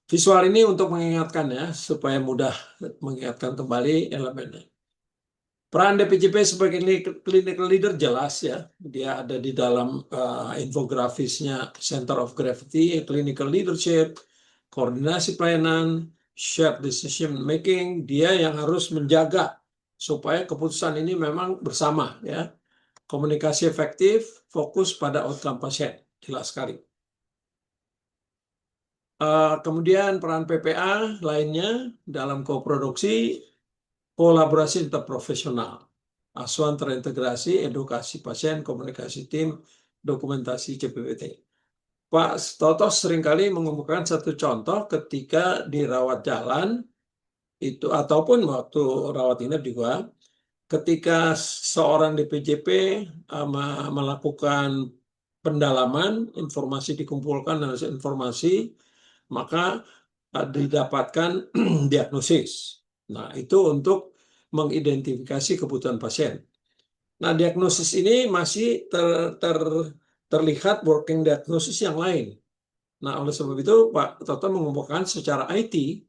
Speaker 4: Visual ini untuk mengingatkan ya, supaya mudah mengingatkan kembali elemennya. Peran DPJP sebagai clinical leader jelas ya. Dia ada di dalam infografisnya Center of Gravity, Clinical Leadership, koordinasi pelayanan, shared decision making. Dia yang harus menjaga supaya keputusan ini memang bersama ya. Komunikasi efektif, fokus pada outcome pasien. Jelas sekali. Kemudian peran PPA lainnya dalam koproduksi, kolaborasi interprofesional, asuhan terintegrasi, edukasi pasien, komunikasi tim, dokumentasi CPWT. Pak Toto seringkali mengemukakan satu contoh ketika dirawat jalan itu ataupun waktu rawat inap juga, ketika seorang DPJP melakukan pendalaman, informasi dikumpulkan dan informasi, maka didapatkan diagnosis. Nah, itu untuk mengidentifikasi kebutuhan pasien. Nah, diagnosis ini masih terlihat working diagnosis yang lain. Nah, oleh sebab itu Pak Toto mengumpulkan secara IT,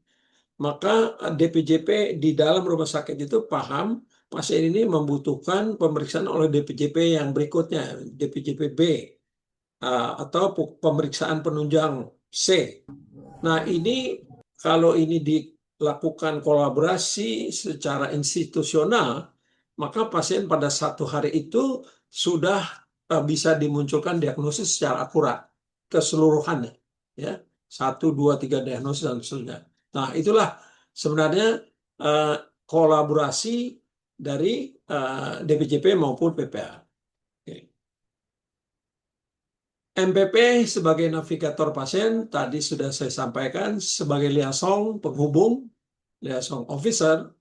Speaker 4: maka DPJP di dalam rumah sakit itu paham pasien ini membutuhkan pemeriksaan oleh DPJP yang berikutnya, DPJP B, atau pemeriksaan penunjang C. Nah, ini kalau ini dilakukan kolaborasi secara institusional, maka pasien pada satu hari itu sudah bisa dimunculkan diagnosis secara akurat keseluruhannya, ya, 1, 2, 3 diagnosis dan seterusnya. Nah, itulah sebenarnya kolaborasi dari DPJP maupun PPA. Oke. MPP sebagai navigator pasien tadi sudah saya sampaikan, sebagai liaison penghubung, liaison officer,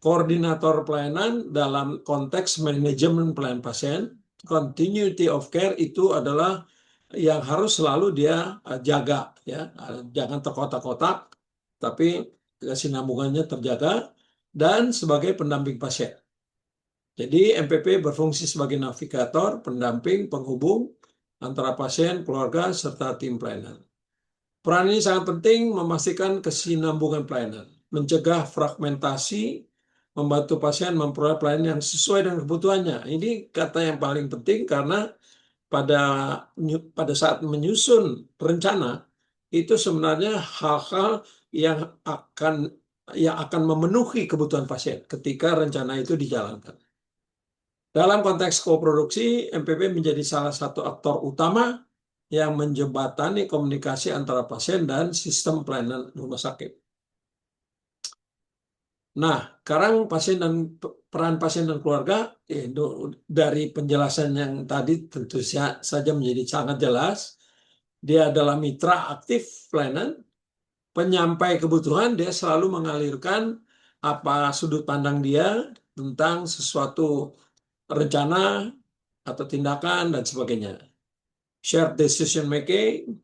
Speaker 4: koordinator pelayanan dalam konteks manajemen pelayanan pasien. Continuity of care itu adalah yang harus selalu dia jaga, ya, jangan terkotak-kotak, tapi kesinambungannya terjaga, dan sebagai pendamping pasien. Jadi MPP berfungsi sebagai navigator, pendamping, penghubung antara pasien, keluarga, serta tim pelayanan. Peran ini sangat penting memastikan kesinambungan pelayanan, mencegah fragmentasi, membantu pasien memperoleh pelayanan yang sesuai dengan kebutuhannya. Ini kata yang paling penting karena pada saat menyusun rencana itu sebenarnya hal-hal yang akan memenuhi kebutuhan pasien ketika rencana itu dijalankan. Dalam konteks koproduksi, MPP menjadi salah satu aktor utama yang menjembatani komunikasi antara pasien dan sistem pelayanan rumah sakit. Nah, sekarang peran pasien dan keluarga dari penjelasan yang tadi tentu saja menjadi sangat jelas. Dia adalah mitra aktif pelayanan, penyampai kebutuhan, dia selalu mengalirkan apa sudut pandang dia tentang sesuatu rencana atau tindakan dan sebagainya. Shared decision making,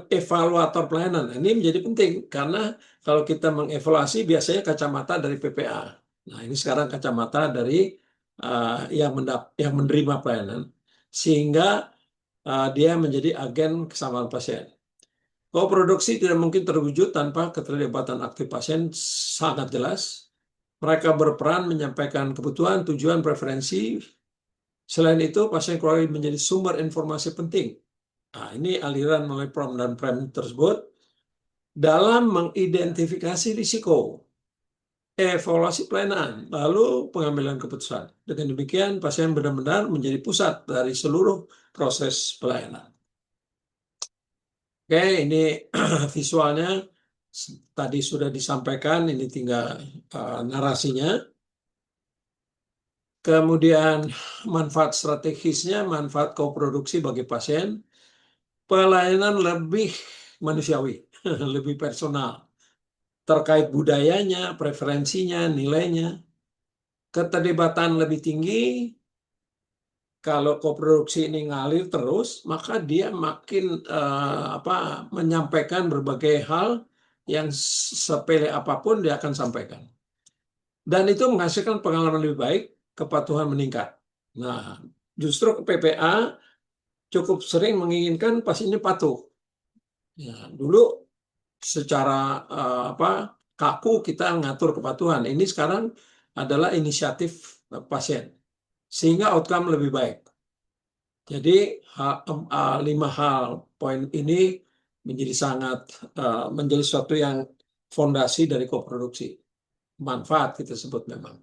Speaker 4: evaluator pelayanan. Ini menjadi penting karena kalau kita mengevaluasi biasanya kacamata dari PPA. Nah, ini sekarang kacamata dari yang menerima pelayanan, sehingga dia menjadi agen kesamaan pasien. Koproduksi tidak mungkin terwujud tanpa keterlibatan aktif pasien sangat jelas. Mereka berperan menyampaikan kebutuhan, tujuan, preferensi. Selain itu, pasien keluarga menjadi sumber informasi penting. Nah, ini aliran melalui PROM dan PREM tersebut dalam mengidentifikasi risiko, evaluasi pelayanan, lalu pengambilan keputusan. Dengan demikian, pasien benar-benar menjadi pusat dari seluruh proses pelayanan. Oke, ini visualnya tadi sudah disampaikan, ini tinggal narasinya. Kemudian manfaat strategisnya, manfaat koproduksi bagi pasien, pelayanan lebih manusiawi, lebih personal, terkait budayanya, preferensinya, nilainya, keterlibatan lebih tinggi. Kalau koproduksi ini ngalir terus, maka dia makin menyampaikan berbagai hal yang sepele apapun dia akan sampaikan. Dan itu menghasilkan pengalaman lebih baik, kepatuhan meningkat. Nah, justru PPA cukup sering menginginkan pasiennya patuh. Ya, dulu secara kaku kita mengatur kepatuhan. Ini sekarang adalah inisiatif pasien, sehingga outcome lebih baik. Jadi 5 hal poin ini menjadi suatu yang fondasi dari koproduksi. Manfaat kita sebut memang.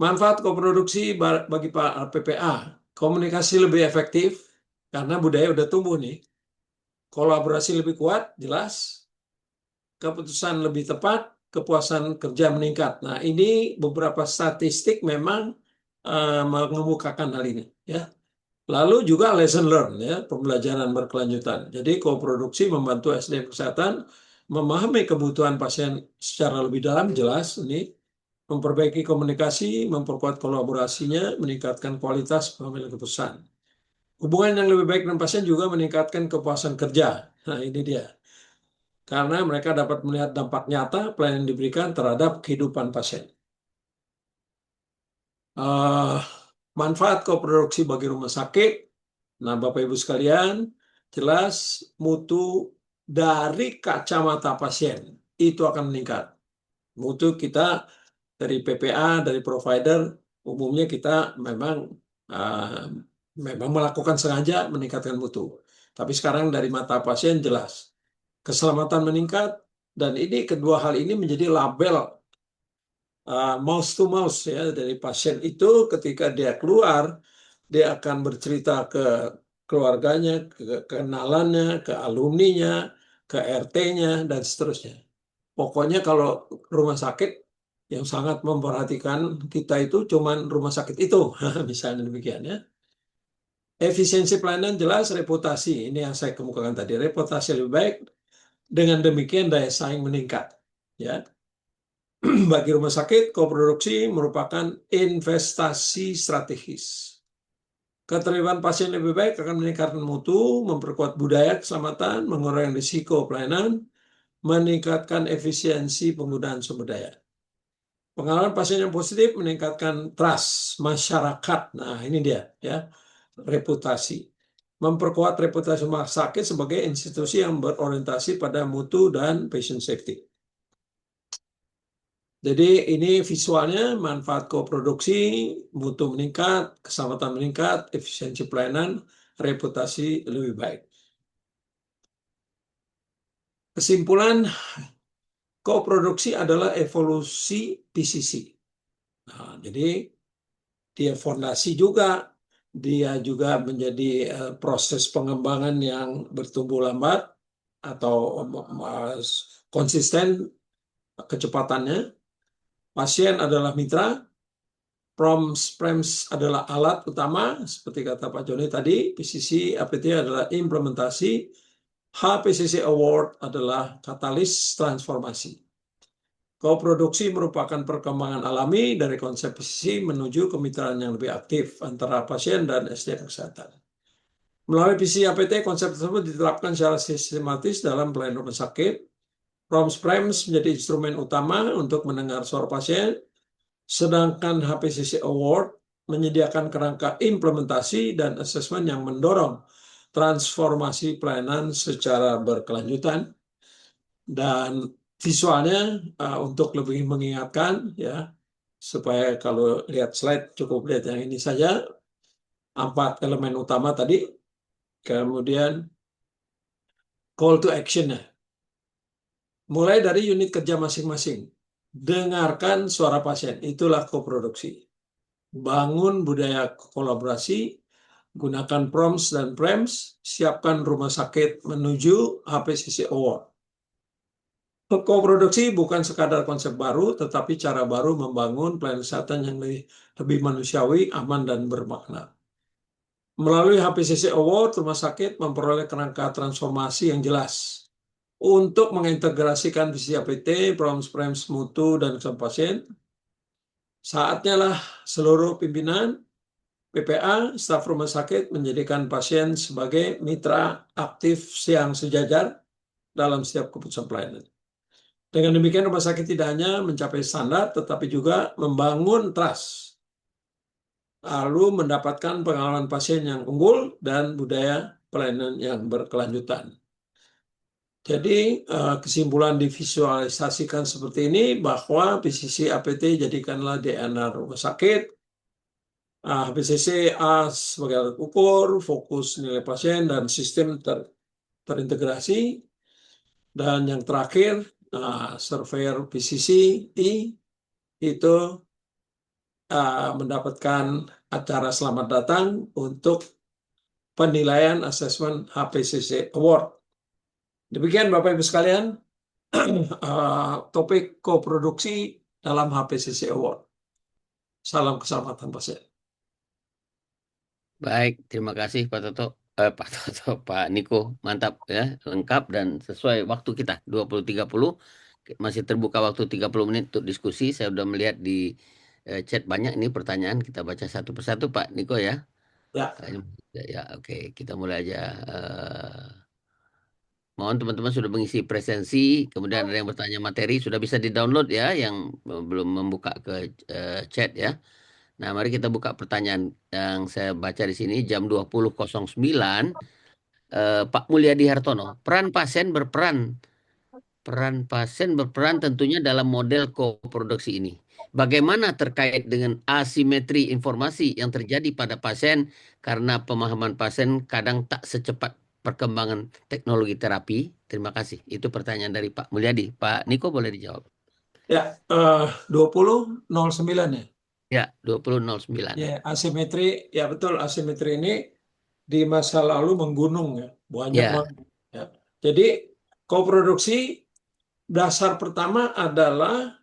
Speaker 4: Manfaat koproduksi bagi PPA, komunikasi lebih efektif karena budaya udah tumbuh nih. Kolaborasi lebih kuat, jelas. Keputusan lebih tepat, kepuasan kerja meningkat. Nah, ini beberapa statistik memang mengemukakan hal ini, ya. Lalu juga lesson learned, ya, pembelajaran berkelanjutan. Jadi koproduksi membantu SDM kesehatan memahami kebutuhan pasien secara lebih dalam, jelas ini, memperbaiki komunikasi, memperkuat kolaborasinya, meningkatkan kualitas pengambilan keputusan. Hubungan yang lebih baik dengan pasien juga meningkatkan kepuasan kerja. Nah, ini dia. Karena mereka dapat melihat dampak nyata pelayanan yang diberikan terhadap kehidupan pasien. Manfaat koproduksi bagi rumah sakit. Nah, Bapak Ibu sekalian, jelas mutu dari kacamata pasien itu akan meningkat. Mutu kita dari PPA, dari provider, umumnya kita memang melakukan sengaja meningkatkan mutu. Tapi sekarang dari mata pasien jelas. Keselamatan meningkat, dan ini kedua hal ini menjadi label mouse to mouse ya dari pasien itu. Ketika dia keluar, dia akan bercerita ke keluarganya, ke kenalannya, ke alumninya, ke RT-nya, dan seterusnya. Pokoknya kalau rumah sakit yang sangat memperhatikan kita itu cuman rumah sakit itu, misalnya demikian ya. Efisiensi pelayanan jelas, reputasi. Ini yang saya kemukakan tadi. Reputasi lebih baik, dengan demikian daya saing meningkat. Ya. Bagi rumah sakit, koproduksi merupakan investasi strategis. Keterlibatan pasien lebih baik akan meningkatkan mutu, memperkuat budaya keselamatan, mengurangi risiko pelayanan, meningkatkan efisiensi penggunaan sumber daya. Pengalaman pasien yang positif meningkatkan trust masyarakat. Nah, ini dia ya, reputasi. Memperkuat reputasi rumah sakit sebagai institusi yang berorientasi pada mutu dan patient safety. Jadi ini visualnya, manfaat koproduksi, mutu meningkat, keselamatan meningkat, efisiensi pelayanan, reputasi lebih baik. Kesimpulan, koproduksi adalah evolusi PCC. Nah, jadi dia fondasi juga, dia juga menjadi proses pengembangan yang bertumbuh lambat atau konsisten kecepatannya. Pasien adalah mitra, PROMS adalah alat utama, seperti kata Pak Joni tadi, PCC APT adalah implementasi, HPCC Award adalah katalis transformasi. Koproduksi merupakan perkembangan alami dari konsep PCC menuju kemitraan yang lebih aktif antara pasien dan SDM kesehatan. Melalui PCC APT, konsep tersebut diterapkan secara sistematis dalam pelayanan rumah sakit. PROMS menjadi instrumen utama untuk mendengar suara pasien, sedangkan HPCC Award menyediakan kerangka implementasi dan asesmen yang mendorong transformasi pelayanan secara berkelanjutan. Dan visualnya untuk lebih mengingatkan ya, supaya kalau lihat slide cukup lihat yang ini saja, 4 elemen utama tadi, kemudian call to action-nya. Mulai dari unit kerja masing-masing. Dengarkan suara pasien, itulah koproduksi. Bangun budaya kolaborasi, gunakan PROMS dan PREMS, siapkan rumah sakit menuju HPCC Award. Koproduksi bukan sekadar konsep baru, tetapi cara baru membangun pelayanan kesehatan yang lebih manusiawi, aman, dan bermakna. Melalui HPCC Award, rumah sakit memperoleh kerangka transformasi yang jelas untuk mengintegrasikan visi APT, PROMS, mutu, dan kesehatan pasien. Saatnya lah seluruh pimpinan, PPA, staf rumah sakit menjadikan pasien sebagai mitra aktif yang sejajar dalam setiap keputusan pelayanan. Dengan demikian, rumah sakit tidak hanya mencapai standar, tetapi juga membangun trust, lalu mendapatkan pengalaman pasien yang unggul dan budaya pelayanan yang berkelanjutan. Jadi kesimpulan divisualisasikan seperti ini bahwa PCC APT jadikanlah DNA rumah sakit, HPCC sebagai alat ukur, fokus nilai pasien dan sistem terintegrasi, dan yang terakhir surveyor PCC itu mendapatkan acara selamat datang untuk penilaian asesmen HPCC Award. Demikian Bapak Ibu sekalian, topik koproduksi dalam HPCC Award. Salam keselamatan pasien.
Speaker 1: Baik, terima kasih Pak Toto. Pak Niko, mantap ya, lengkap dan sesuai waktu kita 20.30. Masih terbuka waktu 30 menit untuk diskusi. Saya sudah melihat di chat banyak ini pertanyaan, kita baca satu persatu Pak Niko ya.
Speaker 4: Ya.
Speaker 1: Ya, oke, kita mulai aja. Mohon teman-teman sudah mengisi presensi, kemudian ada yang bertanya materi, sudah bisa di-download ya, yang belum membuka ke chat ya. Nah, mari kita buka pertanyaan yang saya baca di sini jam 20.09. Pak Mulyadi Hartono, peran pasien berperan tentunya dalam model koproduksi ini. Bagaimana terkait dengan asimetri informasi yang terjadi pada pasien karena pemahaman pasien kadang tak secepat perkembangan teknologi terapi? Terima kasih. Itu pertanyaan dari Pak Mulyadi. Pak Niko boleh dijawab.
Speaker 4: Ya, 2009 ya.
Speaker 1: Ya, 2009.
Speaker 4: Ya, asimetri, ya betul, asimetri ini di masa lalu menggunung ya, banyak
Speaker 1: Ya,
Speaker 4: banget. Ya. Jadi koproduksi dasar pertama adalah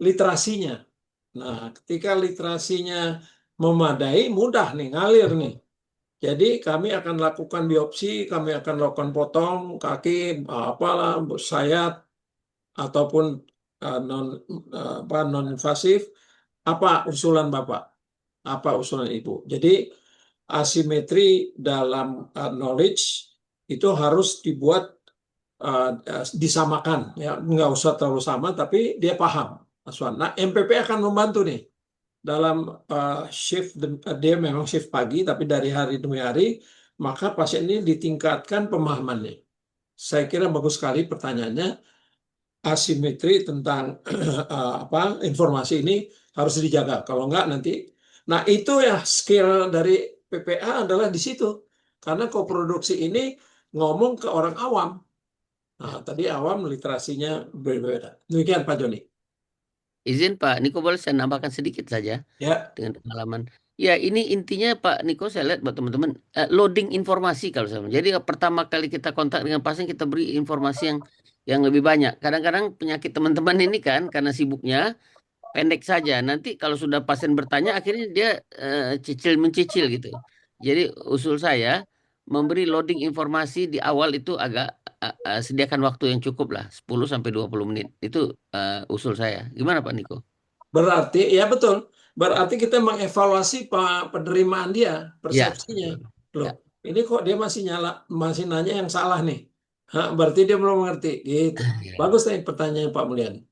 Speaker 4: literasinya. Nah, ketika literasinya memadai, mudah nih, ngalir nih. Jadi kami akan lakukan biopsi, kami akan lakukan potong kaki, apalah, sayat ataupun non invasif. Apa usulan Bapak? Apa usulan Ibu? Jadi asimetri dalam knowledge itu harus dibuat disamakan, ya nggak usah terlalu sama, tapi dia paham. Nah, MPP akan membantu nih dalam shift, dia memang shift pagi, tapi dari hari demi hari, maka pasien ini ditingkatkan pemahamannya. Saya kira bagus sekali pertanyaannya. Asimetri tentang apa informasi ini harus dijaga. Kalau enggak nanti, nah itu ya skill dari PPA adalah di situ. Karena koproduksi ini ngomong ke orang awam. Nah, tadi awam literasinya berbeda. Demikian Pak Joni.
Speaker 1: izin Pak Niko boleh saya nambahkan sedikit saja
Speaker 4: Ya,
Speaker 1: dengan pengalaman. Ya, ini intinya Pak Niko saya lihat buat teman-teman loading informasi kalau saya. Jadi pertama kali kita kontak dengan pasien kita beri informasi yang lebih banyak. Kadang-kadang penyakit teman-teman ini kan karena sibuknya pendek saja. Nanti kalau sudah pasien bertanya akhirnya dia cicil mencicil gitu. Jadi usul saya memberi loading informasi di awal itu agak sediakan waktu yang cukup lah 10 sampai 20 menit. Itu usul saya. Gimana Pak Niko?
Speaker 4: berarti ya betul. Berarti kita mengevaluasi penerimaan dia,
Speaker 1: Ya,
Speaker 4: persepsinya.
Speaker 1: betul.
Speaker 4: Loh,
Speaker 1: Ya,
Speaker 4: ini kok dia masih nanya yang salah nih. Hah, berarti dia belum mengerti. Gitu.
Speaker 1: ya,
Speaker 4: Bagus nih pertanyaan Pak Mulyani.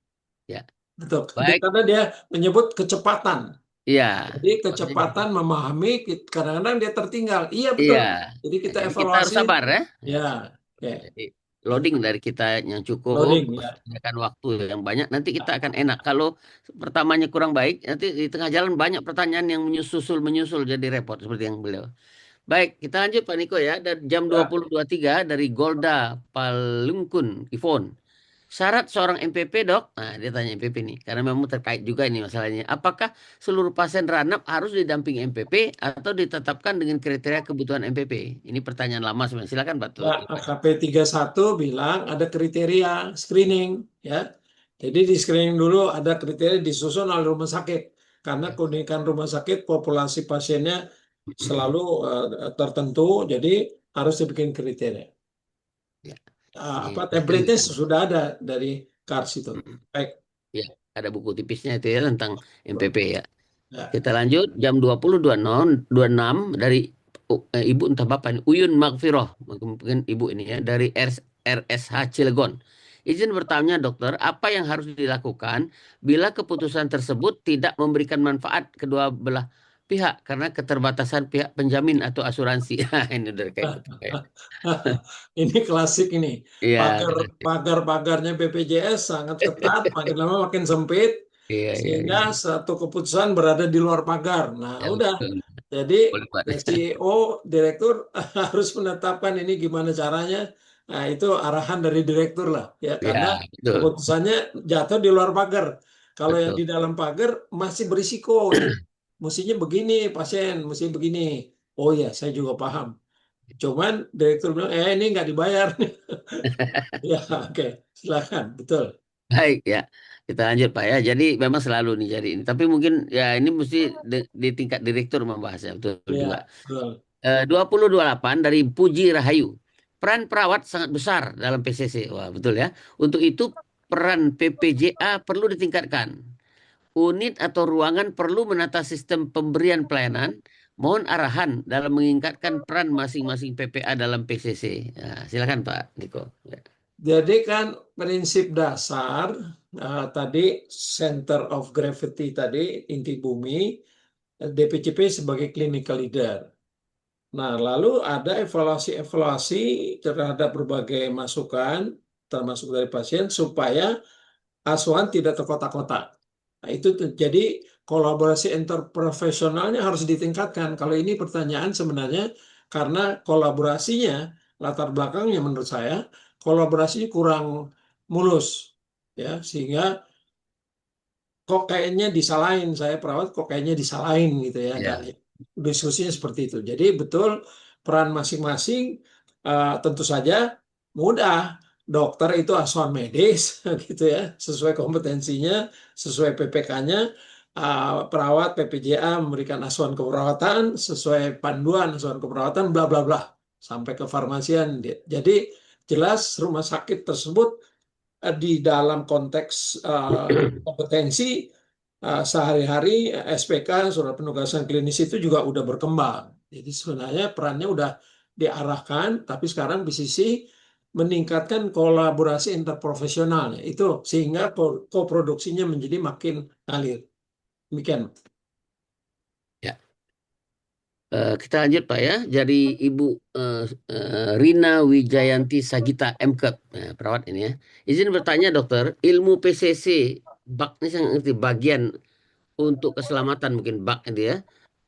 Speaker 1: ya.
Speaker 4: Betul.
Speaker 1: Baik.
Speaker 4: Karena dia menyebut kecepatan.
Speaker 1: Iya.
Speaker 4: Jadi kecepatan memahami, kadang-kadang dia tertinggal. Iya
Speaker 1: Iya.
Speaker 4: betul. Jadi kita
Speaker 1: Jadi kita harus
Speaker 4: evaluasi.
Speaker 1: sabar ya.
Speaker 4: Ya, oke.
Speaker 1: Jadi loading dari kita yang cukup,
Speaker 4: Loading ya.
Speaker 1: sediakan waktu yang banyak, nanti kita akan enak. Kalau pertamanya kurang baik, nanti di tengah jalan banyak pertanyaan yang menyusul jadi repot seperti yang beliau. Baik, kita lanjut Pak Niko ya. Dan jam
Speaker 4: Ya.
Speaker 1: 20.23 dari Golda Palungkun, Ivon. Syarat seorang MPP dok, nah dia tanya MPP nih, karena memang terkait juga ini masalahnya. Apakah seluruh pasien ranap harus didampingi MPP atau ditetapkan dengan kriteria kebutuhan MPP? Ini pertanyaan lama sebenarnya. Silakan Pak.
Speaker 4: Ya, AKP 31 bilang ada kriteria screening ya. Jadi di screening dulu ada kriteria disusun oleh rumah sakit. Karena keunikan rumah sakit populasi pasiennya selalu tertentu, jadi harus dibikin kriteria.
Speaker 1: Ya, ini
Speaker 4: Template-nya
Speaker 1: penting.
Speaker 4: sudah ada dari KARS itu. Baik.
Speaker 1: Ya, ada buku tipisnya itu ya tentang MPP ya.
Speaker 4: Ya.
Speaker 1: Kita lanjut jam 20.26 dari Ibu entah Bapak ini Uyun Magfiroh, mungkin Ibu ini ya dari RSH Cilegon. Izin bertanya dokter, apa yang harus dilakukan bila keputusan tersebut tidak memberikan manfaat kedua belah pihak karena keterbatasan pihak penjamin atau asuransi? Ini udah kayak gitu.
Speaker 4: Ini klasik ini.
Speaker 1: Iya,
Speaker 4: Pagar-pagarnya BPJS sangat ketat, makin lama makin sempit,
Speaker 1: iya, iya,
Speaker 4: sehingga
Speaker 1: iya.
Speaker 4: satu keputusan berada di luar pagar. Nah,
Speaker 1: Ya,
Speaker 4: udah.
Speaker 1: betul.
Speaker 4: Jadi
Speaker 1: Boleh, Pak.
Speaker 4: CEO, direktur harus menetapkan ini gimana caranya. Nah, itu arahan dari direktur lah, ya, karena
Speaker 1: Ya, betul,
Speaker 4: keputusannya jatuh di luar pagar. Kalau yang di
Speaker 1: betul.
Speaker 4: dalam pagar masih berisiko ini. Mestinya begini, pasien, mesti begini. Oh ya, saya juga paham. Cuman direktur bilang, ini nggak dibayar. Ya, oke. Silakan. Betul.
Speaker 1: Baik ya, kita lanjut Pak ya. Jadi memang selalu nih jadi ini. Tapi mungkin ya ini mesti di tingkat direktur membahasnya betul juga.
Speaker 4: Ya, betul.
Speaker 1: 2028 dari Puji Rahayu. Peran perawat sangat besar dalam PCC. Wah, betul ya. Untuk itu peran PPJA perlu ditingkatkan. Unit atau ruangan perlu menata sistem pemberian pelayanan. Mohon arahan dalam meningkatkan peran masing-masing PPA dalam PCC. Nah, silakan Pak Niko. Ya.
Speaker 4: Jadi kan prinsip dasar tadi center of gravity tadi inti bumi, DPCP sebagai clinical leader. Nah, lalu ada evaluasi-evaluasi terhadap berbagai masukan termasuk dari pasien supaya asuhan tidak terkotak-kotak. Nah, itu jadi kolaborasi interprofesionalnya harus ditingkatkan. Kalau ini pertanyaan sebenarnya karena kolaborasinya latar belakangnya menurut saya kolaborasinya kurang mulus, ya, sehingga kok kayaknya disalahin, saya perawat kok kayaknya disalahin gitu ya.
Speaker 1: Ya,
Speaker 4: Diskusinya seperti itu. Jadi betul peran masing-masing, tentu saja mudah. Dokter itu asuhan medis gitu ya, sesuai kompetensinya, sesuai PPK-nya. Perawat PPJA memberikan asuhan keperawatan sesuai panduan asuhan keperawatan bla bla bla sampai ke farmasian. Jadi jelas rumah sakit tersebut di dalam konteks kompetensi sehari-hari, SPK, surat penugasan klinis itu juga udah berkembang. Jadi sebenarnya perannya udah diarahkan, tapi sekarang di sisi meningkatkan kolaborasi interprofesionalnya itu sehingga koproduksinya menjadi makin ngalir. Demikian.
Speaker 1: ya. Kita lanjut Pak ya. Dari Ibu Rina Wijayanti Sagita MKep, nah, perawat ini ya. Izin bertanya dokter, ilmu PCC, bak ini saya ngerti bagian untuk keselamatan mungkin bak itu ya.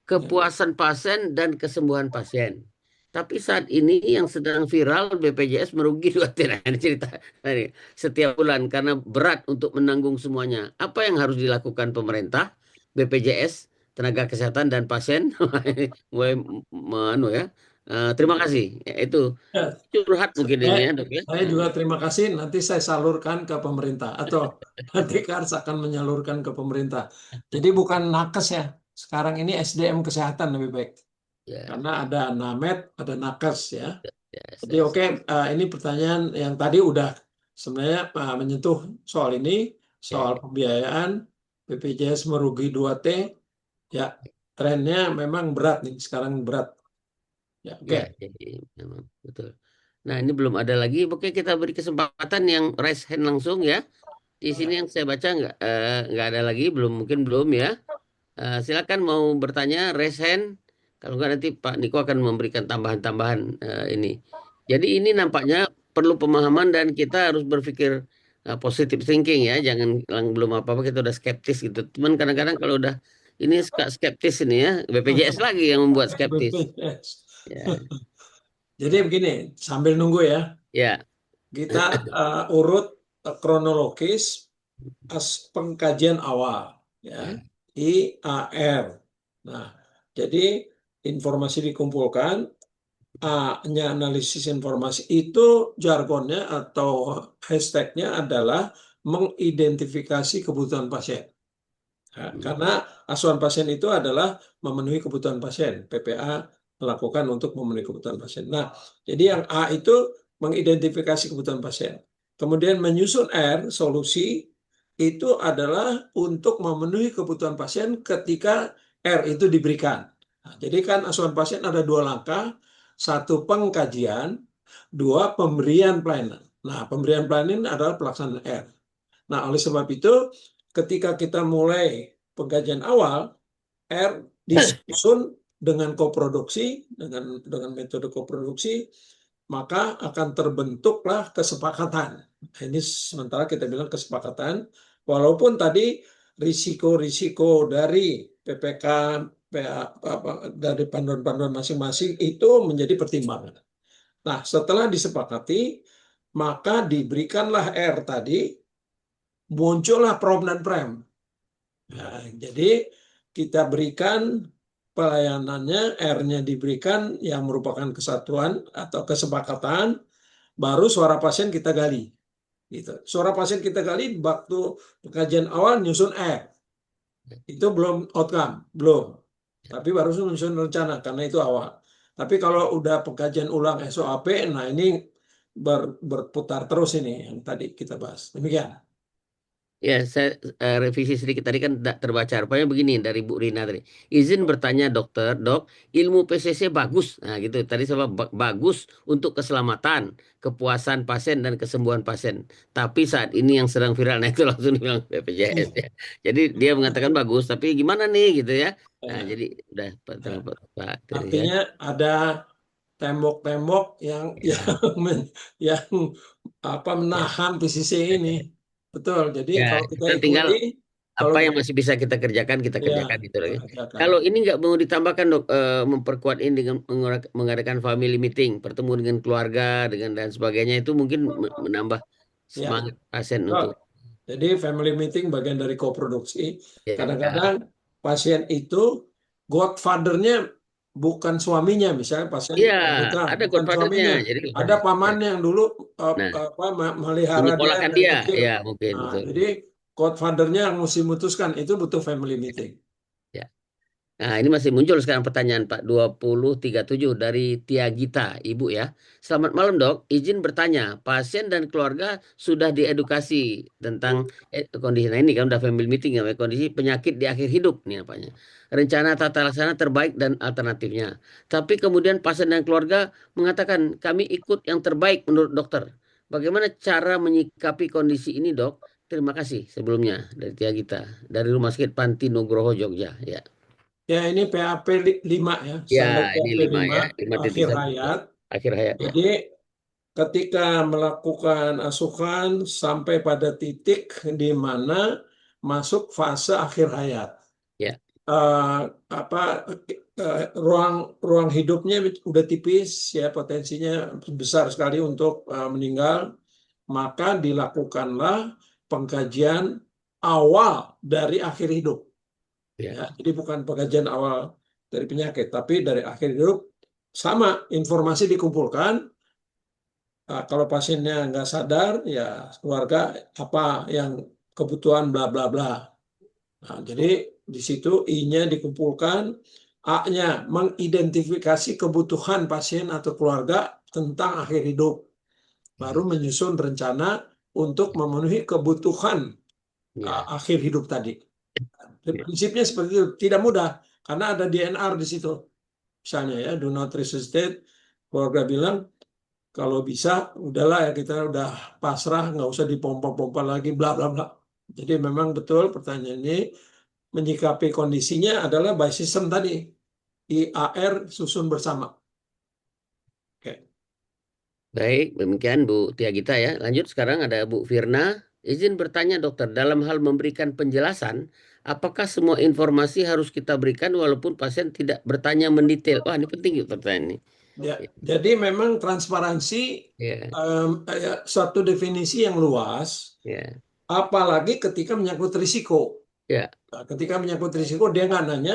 Speaker 1: Kepuasan pasien dan kesembuhan pasien. Tapi saat ini yang sedang viral BPJS merugi 2 triliun. Ini cerita ini, setiap bulan karena berat untuk menanggung semuanya. Apa yang harus dilakukan pemerintah, BPJS, tenaga kesehatan dan pasien? Mulai ya. Terima kasih. Ya, itu
Speaker 4: Ya,
Speaker 1: curhat mungkin ini ya dok ya.
Speaker 4: saya juga terima kasih. Nanti saya salurkan ke pemerintah atau nanti Kars akan menyalurkan ke pemerintah. Jadi bukan nakes ya. Sekarang ini SDM kesehatan lebih baik.
Speaker 1: Ya,
Speaker 4: Karena ada NAMED, ada nakes ya.
Speaker 1: ya,
Speaker 4: Jadi oke, ini pertanyaan yang tadi udah sebenarnya menyentuh soal ini, soal
Speaker 1: ya,
Speaker 4: pembiayaan, BPJS merugi 2T, ya trennya memang berat nih, sekarang berat. Ya oke.
Speaker 1: ya, jadi memang betul. Nah, ini belum ada lagi. Oke, kita beri kesempatan yang raise hand langsung ya. Di sini yang saya baca nggak ada lagi, mungkin belum ya. Silakan mau bertanya, raise hand. Kalau nggak nanti Pak Niko akan memberikan tambahan-tambahan ini. Jadi ini nampaknya perlu pemahaman dan kita harus berpikir positive thinking ya. Jangan belum apa-apa kita udah skeptis gitu. Cuman kadang-kadang kalau udah ini skeptis ini ya, BPJS lagi yang membuat skeptis.
Speaker 4: BPJS.
Speaker 1: Ya,
Speaker 4: Jadi begini, sambil nunggu ya,
Speaker 1: ya,
Speaker 4: kita urut kronologis pengkajian awal ya,
Speaker 1: ya,
Speaker 4: IAR. Nah, jadi informasi dikumpulkan, A-nya analisis informasi itu jargonnya atau hashtagnya adalah mengidentifikasi kebutuhan pasien. Ya, karena asuhan pasien itu adalah memenuhi kebutuhan pasien. PPA melakukan untuk memenuhi kebutuhan pasien. Nah, jadi yang A itu mengidentifikasi kebutuhan pasien. Kemudian menyusun R, solusi, itu adalah untuk memenuhi kebutuhan pasien ketika R itu diberikan. Nah, jadi kan asuhan pasien ada 2 langkah. 1 pengkajian, 2 pemberian pelayanan. Nah, pemberian pelayanan adalah pelaksanaan R. Nah, oleh sebab itu, ketika kita mulai pengkajian awal, R disusun dengan koproduksi, dengan metode koproduksi, maka akan terbentuklah kesepakatan. Ini sementara kita bilang kesepakatan, walaupun tadi risiko-risiko dari PPK, dari panduan-panduan masing-masing itu menjadi pertimbangan. Nah, setelah disepakati, maka diberikanlah R tadi, muncullah prom dan prem. Nah, jadi kita berikan pelayanannya, R-nya diberikan yang merupakan kesatuan atau kesepakatan, baru suara pasien kita gali. Gitu. Suara pasien kita gali waktu pengkajian awal nyusun R. Itu belum outcome, belum. Tapi baru nyusun rencana karena itu awal. Tapi kalau udah pengkajian ulang SOAP, nah ini berputar terus ini yang tadi kita bahas. Demikian.
Speaker 1: Ya, saya revisi sedikit tadi kan tidak terbaca. Rupanya begini dari Bu Rina tadi. Izin bertanya dokter, dok, ilmu PCC bagus. Nah, gitu. Tadi saya bagus untuk keselamatan, kepuasan pasien dan kesembuhan pasien. Tapi saat ini yang sedang viral, nah itu langsung dibilang BPJS ya. Jadi dia mengatakan bagus, tapi gimana nih gitu ya. Nah, jadi udah Pak.
Speaker 4: Artinya ada tembok-tembok yang
Speaker 1: Ya,
Speaker 4: yang
Speaker 1: ya,
Speaker 4: menahan PCC ini. Betul. Jadi
Speaker 1: ya,
Speaker 4: kalau kita
Speaker 1: itu tinggal
Speaker 4: ikuti kalau
Speaker 1: apa yang masih bisa kita kerjakan kita
Speaker 4: ya
Speaker 1: kerjakan itu lagi.
Speaker 4: kerjakan.
Speaker 1: Kalau ini nggak mau ditambahkan dok, memperkuat ini dengan mengadakan family meeting, bertemu dengan keluarga dengan dan sebagainya itu mungkin menambah
Speaker 4: Ya,
Speaker 1: semangat pasien
Speaker 4: betul.
Speaker 1: untuk
Speaker 4: Jadi family meeting bagian dari koproduksi.
Speaker 1: ya,
Speaker 4: Kadang-kadang pasien itu godfather-nya bukan suaminya, misalnya pasien
Speaker 1: iya
Speaker 4: wanita
Speaker 1: ada
Speaker 4: bukan
Speaker 1: godfather-nya.
Speaker 4: suaminya.
Speaker 1: Jadi
Speaker 4: Ada
Speaker 1: ya.
Speaker 4: paman yang dulu
Speaker 1: Nah,
Speaker 4: melihara dia
Speaker 1: menyekolakan
Speaker 4: dari
Speaker 1: dia,
Speaker 4: kecil.
Speaker 1: ya mungkin
Speaker 4: Nah,
Speaker 1: betul.
Speaker 4: jadi godfather-nya yang mesti memutuskan itu butuh family meeting.
Speaker 1: Ya. Nah, ini masih muncul sekarang pertanyaan Pak 2037 dari Tia Gita, Ibu ya. Selamat malam dok, izin bertanya, pasien dan keluarga sudah diedukasi tentang kondisi, nah ini kan udah family meeting ya, kondisi penyakit di akhir hidup nih apanya. Rencana tata laksana terbaik dan alternatifnya. Tapi kemudian pasien dan keluarga mengatakan kami ikut yang terbaik menurut dokter. Bagaimana cara menyikapi kondisi ini dok? Terima kasih sebelumnya dari Tia Gita, dari Rumah Sakit Panti Nugroho, Jogja. Ya.
Speaker 4: Ya, ini PAP 5 ya,
Speaker 1: Ya,
Speaker 4: standar
Speaker 1: ini
Speaker 4: PAP
Speaker 1: 5
Speaker 4: 5
Speaker 1: ya, lima titik
Speaker 4: akhir
Speaker 1: satu ya.
Speaker 4: hayat.
Speaker 1: Akhir hayat ya.
Speaker 4: Jadi ketika melakukan asuhan sampai pada titik di mana masuk fase akhir hayat.
Speaker 1: Ya,
Speaker 4: Eh, apa ruang ruang hidupnya udah tipis ya, potensinya besar sekali untuk meninggal, maka dilakukanlah pengkajian awal dari akhir hidup
Speaker 1: ya,
Speaker 4: ya. Jadi bukan pengkajian awal dari penyakit tapi dari akhir hidup, sama informasi dikumpulkan. Kalau pasiennya nggak sadar ya keluarga apa yang kebutuhan bla bla bla. Nah, jadi di situ I-nya dikumpulkan, A-nya mengidentifikasi kebutuhan pasien atau keluarga tentang akhir hidup, baru menyusun rencana untuk memenuhi kebutuhan
Speaker 1: ya,
Speaker 4: akhir hidup tadi.
Speaker 1: ya.
Speaker 4: Prinsipnya seperti itu, tidak mudah karena ada DNR di situ. Misalnya ya, do not resuscitate, keluarga bilang kalau bisa udahlah ya kita udah pasrah, nggak usah dipompa-pompa lagi, bla bla bla. Jadi memang betul pertanyaan ini, menyikapi kondisinya adalah by system tadi, IAR susun bersama. Oke.
Speaker 1: Baik, demikian Bu Tia Gita ya. Lanjut sekarang ada Bu Firna. Izin bertanya dokter, dalam hal memberikan penjelasan, apakah semua informasi harus kita berikan walaupun pasien tidak bertanya mendetail? Wah, ini penting yuk pertanyaan ini.
Speaker 4: Ya, jadi memang transparansi
Speaker 1: Ya,
Speaker 4: suatu definisi yang luas,
Speaker 1: ya,
Speaker 4: apalagi ketika menyangkut risiko.
Speaker 1: ya.
Speaker 4: Nah, ketika menyangkut risiko dia nggak nanya,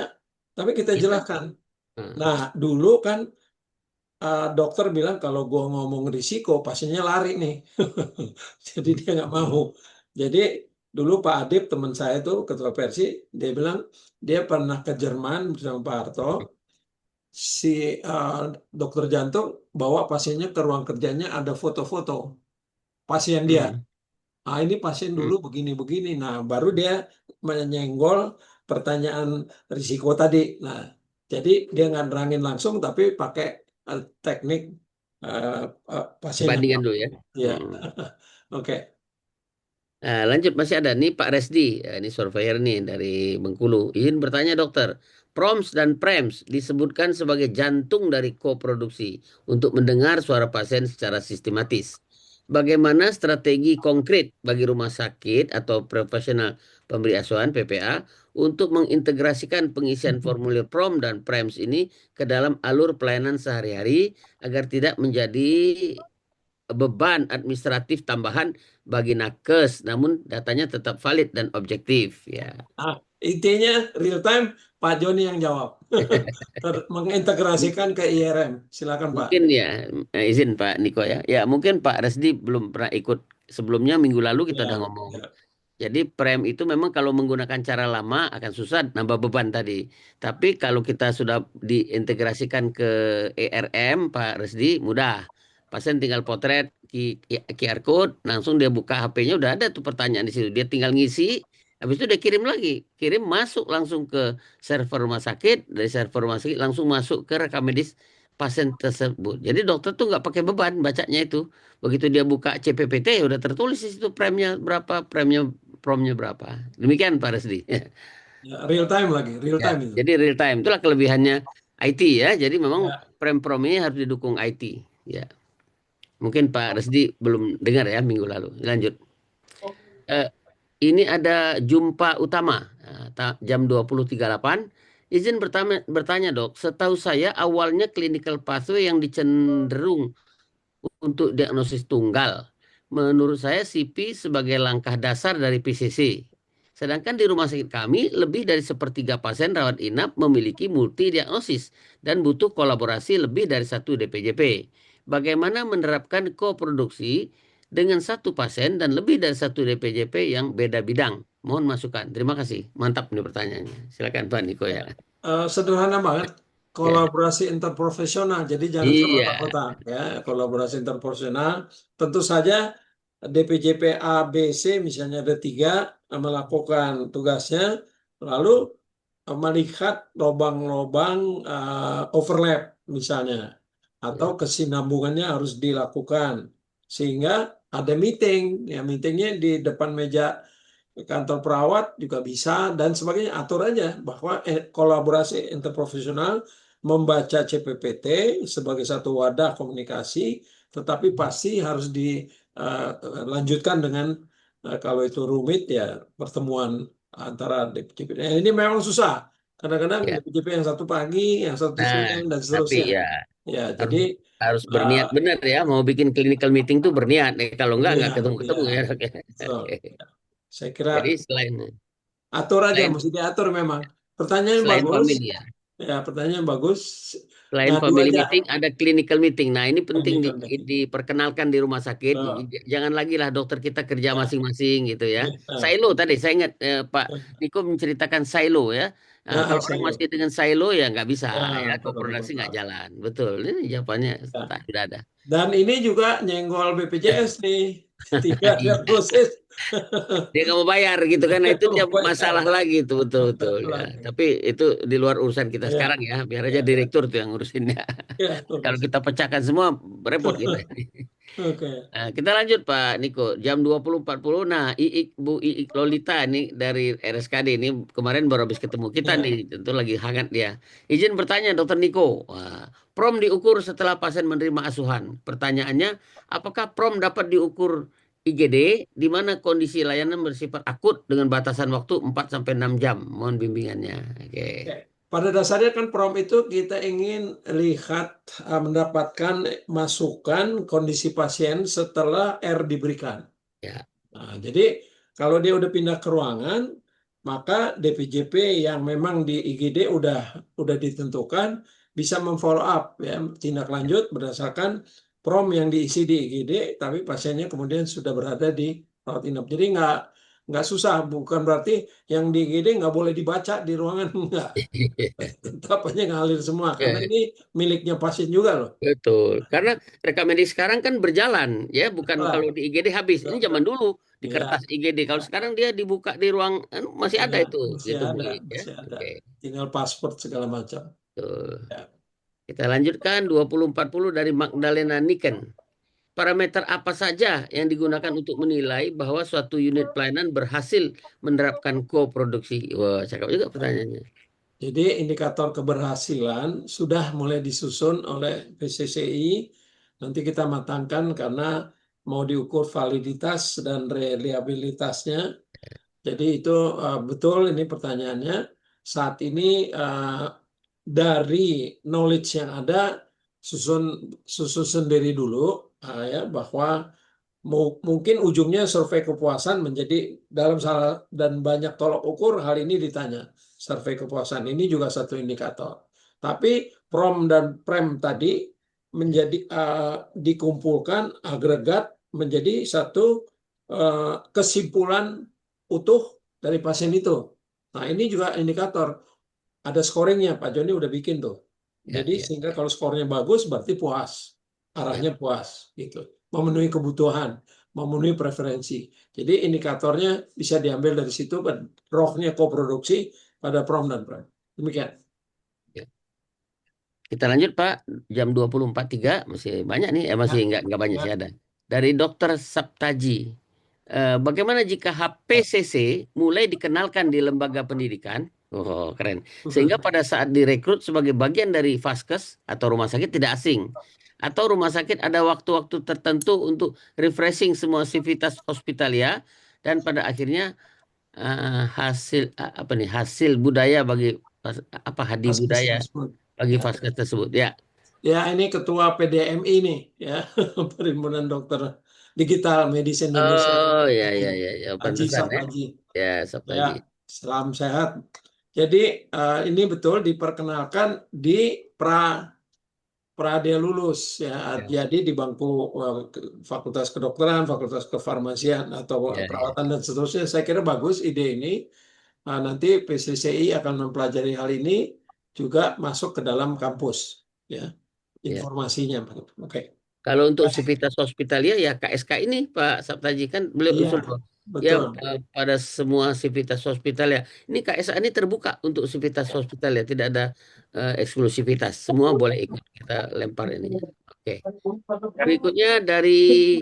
Speaker 4: tapi kita jelaskan.
Speaker 1: Nah,
Speaker 4: Nah, dulu kan dokter bilang kalau gua ngomong risiko, pasiennya lari nih. Jadi dia nggak mau. Jadi dulu Pak Adib teman saya itu ketua Persi, dia bilang dia pernah ke Jerman bersama Pak Harto. Si uh, dokter jantung bawa pasiennya ke ruang kerjanya, ada foto-foto pasien dia.
Speaker 1: hmm,
Speaker 4: Ah, ini pasien
Speaker 1: hmm.
Speaker 4: dulu begini-begini. Nah, baru dia menyenggol pertanyaan risiko tadi. Nah, jadi dia nggak nerangin langsung, tapi pakai teknik uh, pasien yang
Speaker 1: Perbandingan dulu ya.
Speaker 4: ya.
Speaker 1: Hmm.
Speaker 4: Oke.
Speaker 1: Nah, lanjut masih ada nih Pak Resdi. Ya, ini surveyor nih dari Bengkulu. Izin bertanya dokter, PROMS dan PREMS disebutkan sebagai jantung dari koproduksi untuk mendengar suara pasien secara sistematis. Bagaimana strategi konkret bagi rumah sakit atau profesional pemberi asuhan PPA untuk mengintegrasikan pengisian formulir PROM dan PREMS ini ke dalam alur pelayanan sehari-hari agar tidak menjadi beban administratif tambahan bagi nakes, namun datanya tetap valid dan objektif ya.
Speaker 4: Nah, intinya real time Pak Joni yang jawab. Mengintegrasikan ke IRM. Silakan Pak.
Speaker 1: Mungkin ya, izin Pak Niko ya. Ya mungkin Pak Resdi belum pernah ikut sebelumnya, minggu lalu kita udah
Speaker 4: Ya,
Speaker 1: ngomong.
Speaker 4: ya.
Speaker 1: Jadi prem itu memang kalau menggunakan cara lama akan susah nambah beban tadi. Tapi kalau kita sudah diintegrasikan ke ERM Pak Resdi mudah. Pasien tinggal potret QR code, langsung dia buka HP-nya udah ada tuh pertanyaan di situ. Dia tinggal ngisi, habis itu dia kirim lagi. Kirim masuk langsung ke server rumah sakit, dari server rumah sakit langsung masuk ke rekam medis pasien tersebut. Jadi dokter tuh nggak pakai beban bacanya itu. Begitu dia buka CPPT ya udah tertulis di situ premnya berapa, promnya berapa. Demikian Pak Resdi.
Speaker 4: Ya, real time lagi, real
Speaker 1: Ya,
Speaker 4: time itu.
Speaker 1: jadi real time. Itulah kelebihannya IT ya. Jadi memang
Speaker 4: Ya.
Speaker 1: prem ini harus didukung IT. Ya, mungkin Pak Resdi belum dengar ya minggu lalu. Lanjut. Eh, ini ada jumpa utama jam 20.38. Izin bertanya dok, setahu saya awalnya clinical pathway yang dicenderung untuk diagnosis tunggal. Menurut saya CP sebagai langkah dasar dari PCC. Sedangkan di rumah sakit kami lebih dari sepertiga pasien rawat inap memiliki multi diagnosis dan butuh kolaborasi lebih dari satu DPJP. Bagaimana menerapkan koproduksi dengan satu pasien dan lebih dari satu DPJP yang beda bidang? Mohon masukan. Terima kasih. Mantap nih pertanyaannya. Silakan Pak Niko ya.
Speaker 4: Sederhana banget,
Speaker 1: Ya.
Speaker 4: kolaborasi interprofesional. Jadi jangan
Speaker 1: Iya.
Speaker 4: kotak-kotak ya, kolaborasi interprofesional. Tentu saja DPJP A, B, C misalnya ada tiga melakukan tugasnya, lalu melihat lubang-lubang overlap misalnya,
Speaker 1: Ya.
Speaker 4: atau kesinambungannya harus dilakukan sehingga ada meeting, ya meetingnya di depan meja kantor perawat juga bisa dan sebagainya, atur aja bahwa kolaborasi interprofesional membaca CPPT sebagai satu wadah komunikasi, tetapi pasti harus dilanjutkan dengan kalau itu rumit ya pertemuan antara DPJP. Ini memang susah. Kadang-kadang
Speaker 1: Ya.
Speaker 4: DPJP yang satu pagi, yang satu
Speaker 1: Nah,
Speaker 4: siang dan
Speaker 1: tapi
Speaker 4: seterusnya.
Speaker 1: ya
Speaker 4: Ya,
Speaker 1: harus
Speaker 4: jadi
Speaker 1: harus
Speaker 4: uh,
Speaker 1: berniat benar ya, mau bikin clinical meeting tuh berniat. Kalau enggak
Speaker 4: berniat,
Speaker 1: ketemu-ketemu
Speaker 4: ya,
Speaker 1: ya. Oke.
Speaker 4: betul.
Speaker 1: Oke.
Speaker 4: Saya kira
Speaker 1: Jadi selain
Speaker 4: atur aja,
Speaker 1: selain
Speaker 4: mesti diatur memang. Pertanyaan
Speaker 1: selain
Speaker 4: bagus,
Speaker 1: family ya.
Speaker 4: ya pertanyaan bagus.
Speaker 1: Selain
Speaker 4: Ngadu
Speaker 1: family
Speaker 4: aja.
Speaker 1: meeting ada clinical meeting. Nah, ini penting
Speaker 4: Technical meeting.
Speaker 1: diperkenalkan di rumah sakit.
Speaker 4: Oh,
Speaker 1: Jangan lagi lah dokter kita kerja
Speaker 4: ya,
Speaker 1: masing-masing gitu ya.
Speaker 4: ya,
Speaker 1: Silo tadi saya ingat Pak Niko menceritakan silo ya. Nah, kalau orang
Speaker 4: saya,
Speaker 1: masih dengan silo ya nggak bisa
Speaker 4: ya,
Speaker 1: ya,
Speaker 4: betul, betul,
Speaker 1: koproduksi nggak
Speaker 4: betul.
Speaker 1: jalan. Betul. Ini jawabannya
Speaker 4: Ya.
Speaker 1: sudah ada.
Speaker 4: Dan ini juga nyenggol BPJS nih. Tidak ada
Speaker 1: Iya.
Speaker 4: proses.
Speaker 1: Dia nggak mau bayar gitu kan, nah itu dia
Speaker 4: Mau bayar.
Speaker 1: masalah lagi itu betul-betul ya.
Speaker 4: Lagi.
Speaker 1: Tapi itu di luar urusan kita
Speaker 4: Ya,
Speaker 1: sekarang ya, biar aja
Speaker 4: ya, ya,
Speaker 1: direktur tuh yang ngurusinnya.
Speaker 4: ya,
Speaker 1: Kalau
Speaker 4: terus.
Speaker 1: kita pecahkan semua repot kita.
Speaker 4: Oke.
Speaker 1: Nah, kita lanjut Pak Niko, jam 20.40. Nah, Bu Iik Lolita nih dari RSKD ini kemarin baru habis ketemu kita nih,
Speaker 4: Ya.
Speaker 1: tentu lagi hangat dia. Izin bertanya Dokter Niko, wah, PROM diukur setelah pasien menerima asuhan. Pertanyaannya, apakah PROM dapat diukur IGD di mana kondisi layanan bersifat akut dengan batasan waktu 4 sampai 6 jam? Mohon bimbingannya. Oke.
Speaker 4: Oke. Pada dasarnya kan prom itu kita ingin lihat mendapatkan masukan kondisi pasien setelah R diberikan.
Speaker 1: Ya.
Speaker 4: Nah, jadi kalau dia udah pindah ke ruangan, maka DPJP yang memang di IGD udah ditentukan bisa memfollow up ya tindak lanjut berdasarkan prom yang diisi di IGD, tapi pasiennya kemudian sudah berada di rawat inap. Jadi nggak susah, bukan berarti yang di IGD nggak boleh dibaca di ruangan nggak. Tetap aja ngalir semua karena
Speaker 1: Ya.
Speaker 4: ini miliknya pasien juga loh.
Speaker 1: Betul, karena rekam medik sekarang kan berjalan, ya, bukan kalau
Speaker 4: Wah,
Speaker 1: di IGD habis. Ini zaman dulu di kertas
Speaker 4: ya,
Speaker 1: IGD. Kalau sekarang dia dibuka di ruang, masih ada
Speaker 4: ya,
Speaker 1: itu,
Speaker 4: masih
Speaker 1: gitu Bu
Speaker 4: ada,
Speaker 1: I, ya.
Speaker 4: masih ada.
Speaker 1: Oke,
Speaker 4: Tinggal paspor segala macam.
Speaker 1: betul.
Speaker 4: Ya.
Speaker 1: Kita lanjutkan 2040 dari Magdalena Niken. Parameter apa saja yang digunakan untuk menilai bahwa suatu unit pelayanan berhasil menerapkan koproduksi? Wah, cakep juga pertanyaannya.
Speaker 4: Jadi indikator keberhasilan sudah mulai disusun oleh PCCI. Nanti kita matangkan karena mau diukur validitas dan reliabilitasnya. Jadi itu betul ini pertanyaannya. Saat ini dari knowledge yang ada susun susun sendiri dulu ya bahwa mungkin ujungnya survei kepuasan menjadi dalam salah dan banyak tolok ukur hal ini ditanya. Survei kepuasan ini juga satu indikator. Tapi prom dan prem tadi menjadi dikumpulkan agregat menjadi satu kesimpulan utuh dari pasien itu. Nah, ini juga indikator. Ada scoringnya, Pak Joni udah bikin tuh.
Speaker 1: Ya,
Speaker 4: Jadi
Speaker 1: ya,
Speaker 4: sehingga kalau skornya bagus berarti puas.
Speaker 1: ya.
Speaker 4: Arahnya puas gitu. Memenuhi kebutuhan, memenuhi preferensi. Jadi indikatornya bisa diambil dari situ, rohnya koproduksi pada prom dan prem. Demikian.
Speaker 1: Ya. Kita lanjut Pak, jam 20.43 masih banyak nih, masih
Speaker 4: Ya,
Speaker 1: nggak banyak sih
Speaker 4: ya.
Speaker 1: ada. Dari Dokter Saptaji. Bagaimana jika HPCC mulai dikenalkan di lembaga pendidikan? Oh, keren. Sehingga pada saat direkrut sebagai bagian dari Vaskes atau rumah sakit tidak asing. Atau rumah sakit ada waktu-waktu tertentu untuk refreshing semua sivitas hospitalia dan pada akhirnya hasil budaya bagi hadi
Speaker 4: Vaskes
Speaker 1: budaya
Speaker 4: tersebut.
Speaker 1: bagi
Speaker 4: Ya.
Speaker 1: vaskes tersebut ya.
Speaker 4: Ya, ini ketua PDMI nih, ya, Perhimpunan Dokter Digital Medis Indonesia.
Speaker 1: Oh ya
Speaker 4: Haji
Speaker 1: pantesan ya.
Speaker 4: Sapaji.
Speaker 1: Ya
Speaker 4: Ya,
Speaker 1: Sabtaji.
Speaker 4: salam sehat. Jadi ini betul diperkenalkan di pra dia lulus ya.
Speaker 1: Ya,
Speaker 4: Jadi di bangku Fakultas Kedokteran, Fakultas Kefarmasian atau
Speaker 1: ya, ya.
Speaker 4: perawatan dan seterusnya. Saya kira bagus ide ini. Nanti PCCI akan mempelajari hal ini juga masuk ke dalam kampus ya,
Speaker 1: Ya.
Speaker 4: informasinya. Oke.
Speaker 1: Kalau untuk Civitas Hospitalia ya KSK ini Pak Sabtaji kan beliau
Speaker 4: Iya,
Speaker 1: usul ya
Speaker 4: betul.
Speaker 1: pada semua Civitas Hospitalia. Ini KSA ini terbuka untuk Civitas Hospitalia, tidak ada eksklusivitas. Semua boleh ikut, kita lempar ininya. Oke. Berikutnya dari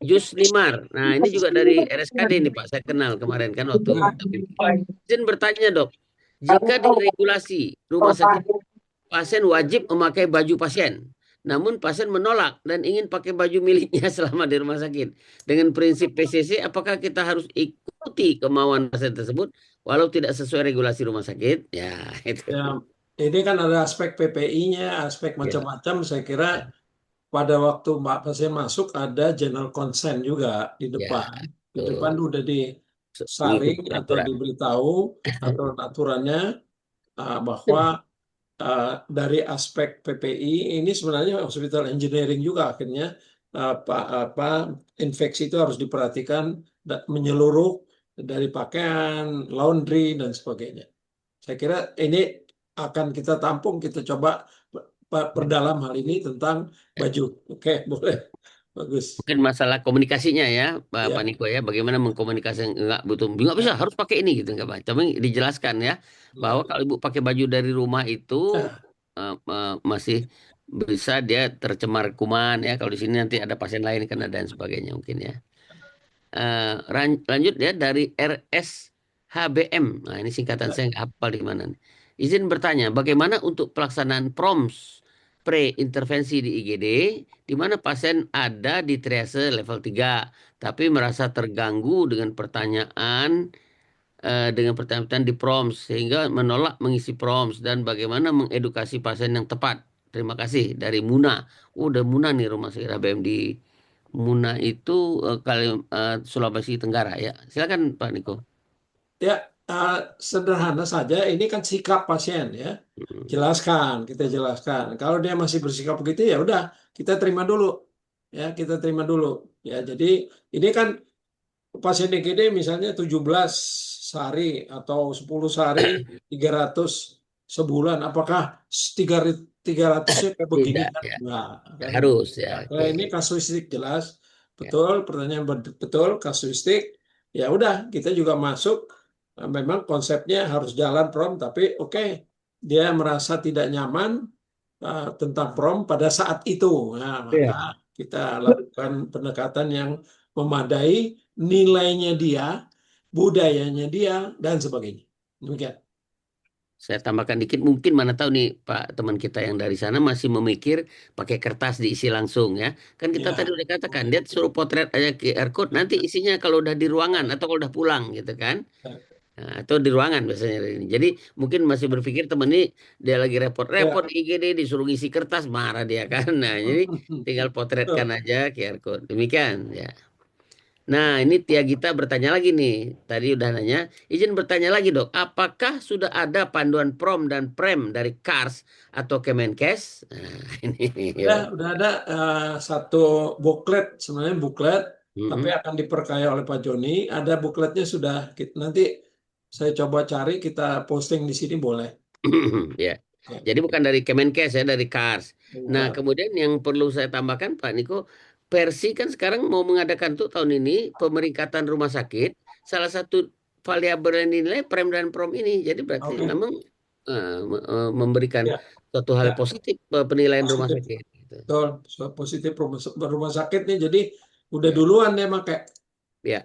Speaker 1: Juslimar. Nah, ini juga dari RSKD nih Pak. Saya kenal kemarin kan waktu kita bimbing. Izin bertanya, Dok. Jika di regulasi rumah sakit pasien wajib memakai baju pasien. Namun pasien menolak dan ingin pakai baju miliknya selama di rumah sakit. Dengan prinsip PCC, apakah kita harus ikuti kemauan pasien tersebut walau tidak sesuai regulasi rumah sakit? Ya, itu.
Speaker 4: Ya, ini kan ada aspek PPI-nya, aspek
Speaker 1: Ya,
Speaker 4: macam-macam. Saya kira
Speaker 1: ya,
Speaker 4: pada waktu Mbak pasien masuk ada general consent juga di
Speaker 1: ya,
Speaker 4: depan. Di depan
Speaker 1: betul.
Speaker 4: udah
Speaker 1: Mengikuti
Speaker 4: disaring atau
Speaker 1: peraturan.
Speaker 4: diberitahu aturan-aturannya bahwa dari aspek PPI ini sebenarnya hospital engineering juga akhirnya apa infeksi itu harus diperhatikan menyeluruh dari pakaian, laundry dan sebagainya. Saya kira ini akan kita tampung, kita coba perdalam hal ini tentang baju. Oke, boleh. Bagus.
Speaker 1: Mungkin masalah komunikasinya ya, Pak
Speaker 4: Ya.
Speaker 1: Niko ya, bagaimana mengkomunikasikan nggak butuh, nggak bisa harus pakai ini gitu nggak Pak. Tapi dijelaskan ya bahwa kalau ibu pakai baju dari rumah itu
Speaker 4: Nah,
Speaker 1: masih bisa dia tercemar kuman ya. Kalau di sini nanti ada pasien lain kan ada dan sebagainya mungkin ya. Lanjut ya dari RSHBM. Nah ini singkatan
Speaker 4: ya.
Speaker 1: saya nggak hafal di mana nih. Izin bertanya, bagaimana untuk pelaksanaan PROMS pre-intervensi di IGD, di mana pasien ada di triase level 3, tapi merasa terganggu dengan pertanyaan di PROMS sehingga menolak mengisi PROMS dan bagaimana mengedukasi pasien yang tepat. Terima kasih dari Muna. Udah Muna nih rumah sakit HBM di Muna itu Sulawesi Tenggara ya. Silakan Pak Niko.
Speaker 4: Ya, sederhana saja. Ini kan sikap pasien ya.
Speaker 1: Mm,
Speaker 4: Jelaskan, kita jelaskan. Kalau dia masih bersikap begitu ya udah kita terima dulu. Ya, kita terima dulu. Ya, jadi ini kan pasien DGD misalnya 17 sehari atau 10 sehari 300 sebulan. Apakah 300-nya kayak begini
Speaker 1: Tidak
Speaker 4: kan?
Speaker 1: ya,
Speaker 4: Enggak,
Speaker 1: tidak
Speaker 4: kan?
Speaker 1: harus ya.
Speaker 4: Ya,
Speaker 1: Oke.
Speaker 4: ini kasuistik jelas.
Speaker 1: Ya.
Speaker 4: Betul, pertanyaan betul, kasuistik. Ya udah, kita juga masuk. Memang konsepnya harus jalan prom, tapi oke, dia merasa tidak nyaman tentang prom pada saat itu. Nah, maka
Speaker 1: Iya.
Speaker 4: kita lakukan pendekatan yang memadai nilainya dia, budayanya dia, dan sebagainya. Demikian.
Speaker 1: Saya tambahkan dikit, mungkin mana tahu nih Pak teman kita yang dari sana masih memikir pakai kertas diisi langsung ya. Kan kita tadi
Speaker 4: Ya,
Speaker 1: udah katakan dia suruh potret aja QR code, nanti isinya kalau udah di ruangan atau kalau udah pulang gitu kan. Nah, atau di ruangan biasanya ini. Jadi mungkin masih berpikir temen ini dia lagi repot-repot
Speaker 4: ya.
Speaker 1: IGD disuruh ngisi kertas marah dia kan. Nah, jadi tinggal potretkan
Speaker 4: Betul.
Speaker 1: aja QR code. Demikian ya. Nah, ini Tia Gita bertanya lagi nih. Tadi udah nanya. Izin bertanya lagi, Dok. Apakah sudah ada panduan PROM dan PREM dari KARS atau Kemenkes? Nah, ini.
Speaker 4: Udah ada satu buklet, sebenarnya buklet, tapi
Speaker 1: Mm-mm.
Speaker 4: akan diperkaya oleh Pak Joni. Ada bukletnya sudah. Nanti saya coba cari, kita posting di sini boleh.
Speaker 1: Ya.
Speaker 4: Ya,
Speaker 1: Jadi bukan dari Kemenkes ya, dari KARS. Nah,
Speaker 4: bukan.
Speaker 1: kemudian yang perlu saya tambahkan, Pak Niko, Persi kan sekarang mau mengadakan tuh tahun ini pemeringkatan rumah sakit. Salah satu variabel yang dinilai PREM dan PROM ini. Jadi berarti
Speaker 4: Oke.
Speaker 1: memang memberikan
Speaker 4: Ya,
Speaker 1: suatu hal
Speaker 4: ya,
Speaker 1: positif penilaian rumah
Speaker 4: positif.
Speaker 1: sakit. Gitu.
Speaker 4: Betul, positif rumah sakit nih. Jadi udah
Speaker 1: Ya,
Speaker 4: duluan dia pakai.
Speaker 1: ya.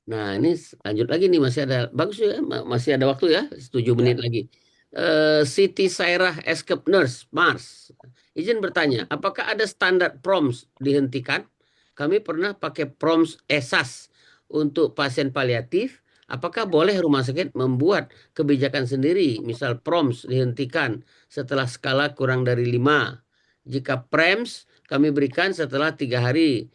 Speaker 1: Nah, ini lanjut lagi nih masih ada bagus ya, masih ada waktu ya, 7 menit
Speaker 4: Ya,
Speaker 1: lagi. Siti Sairah Escape Nurse Mars. Izin bertanya, apakah ada standar PROMS dihentikan? Kami pernah pakai PROMS ESAS untuk pasien paliatif, apakah boleh rumah sakit membuat kebijakan sendiri, misal PROMS dihentikan setelah skala kurang dari 5. Jika PREMS kami berikan setelah 3 hari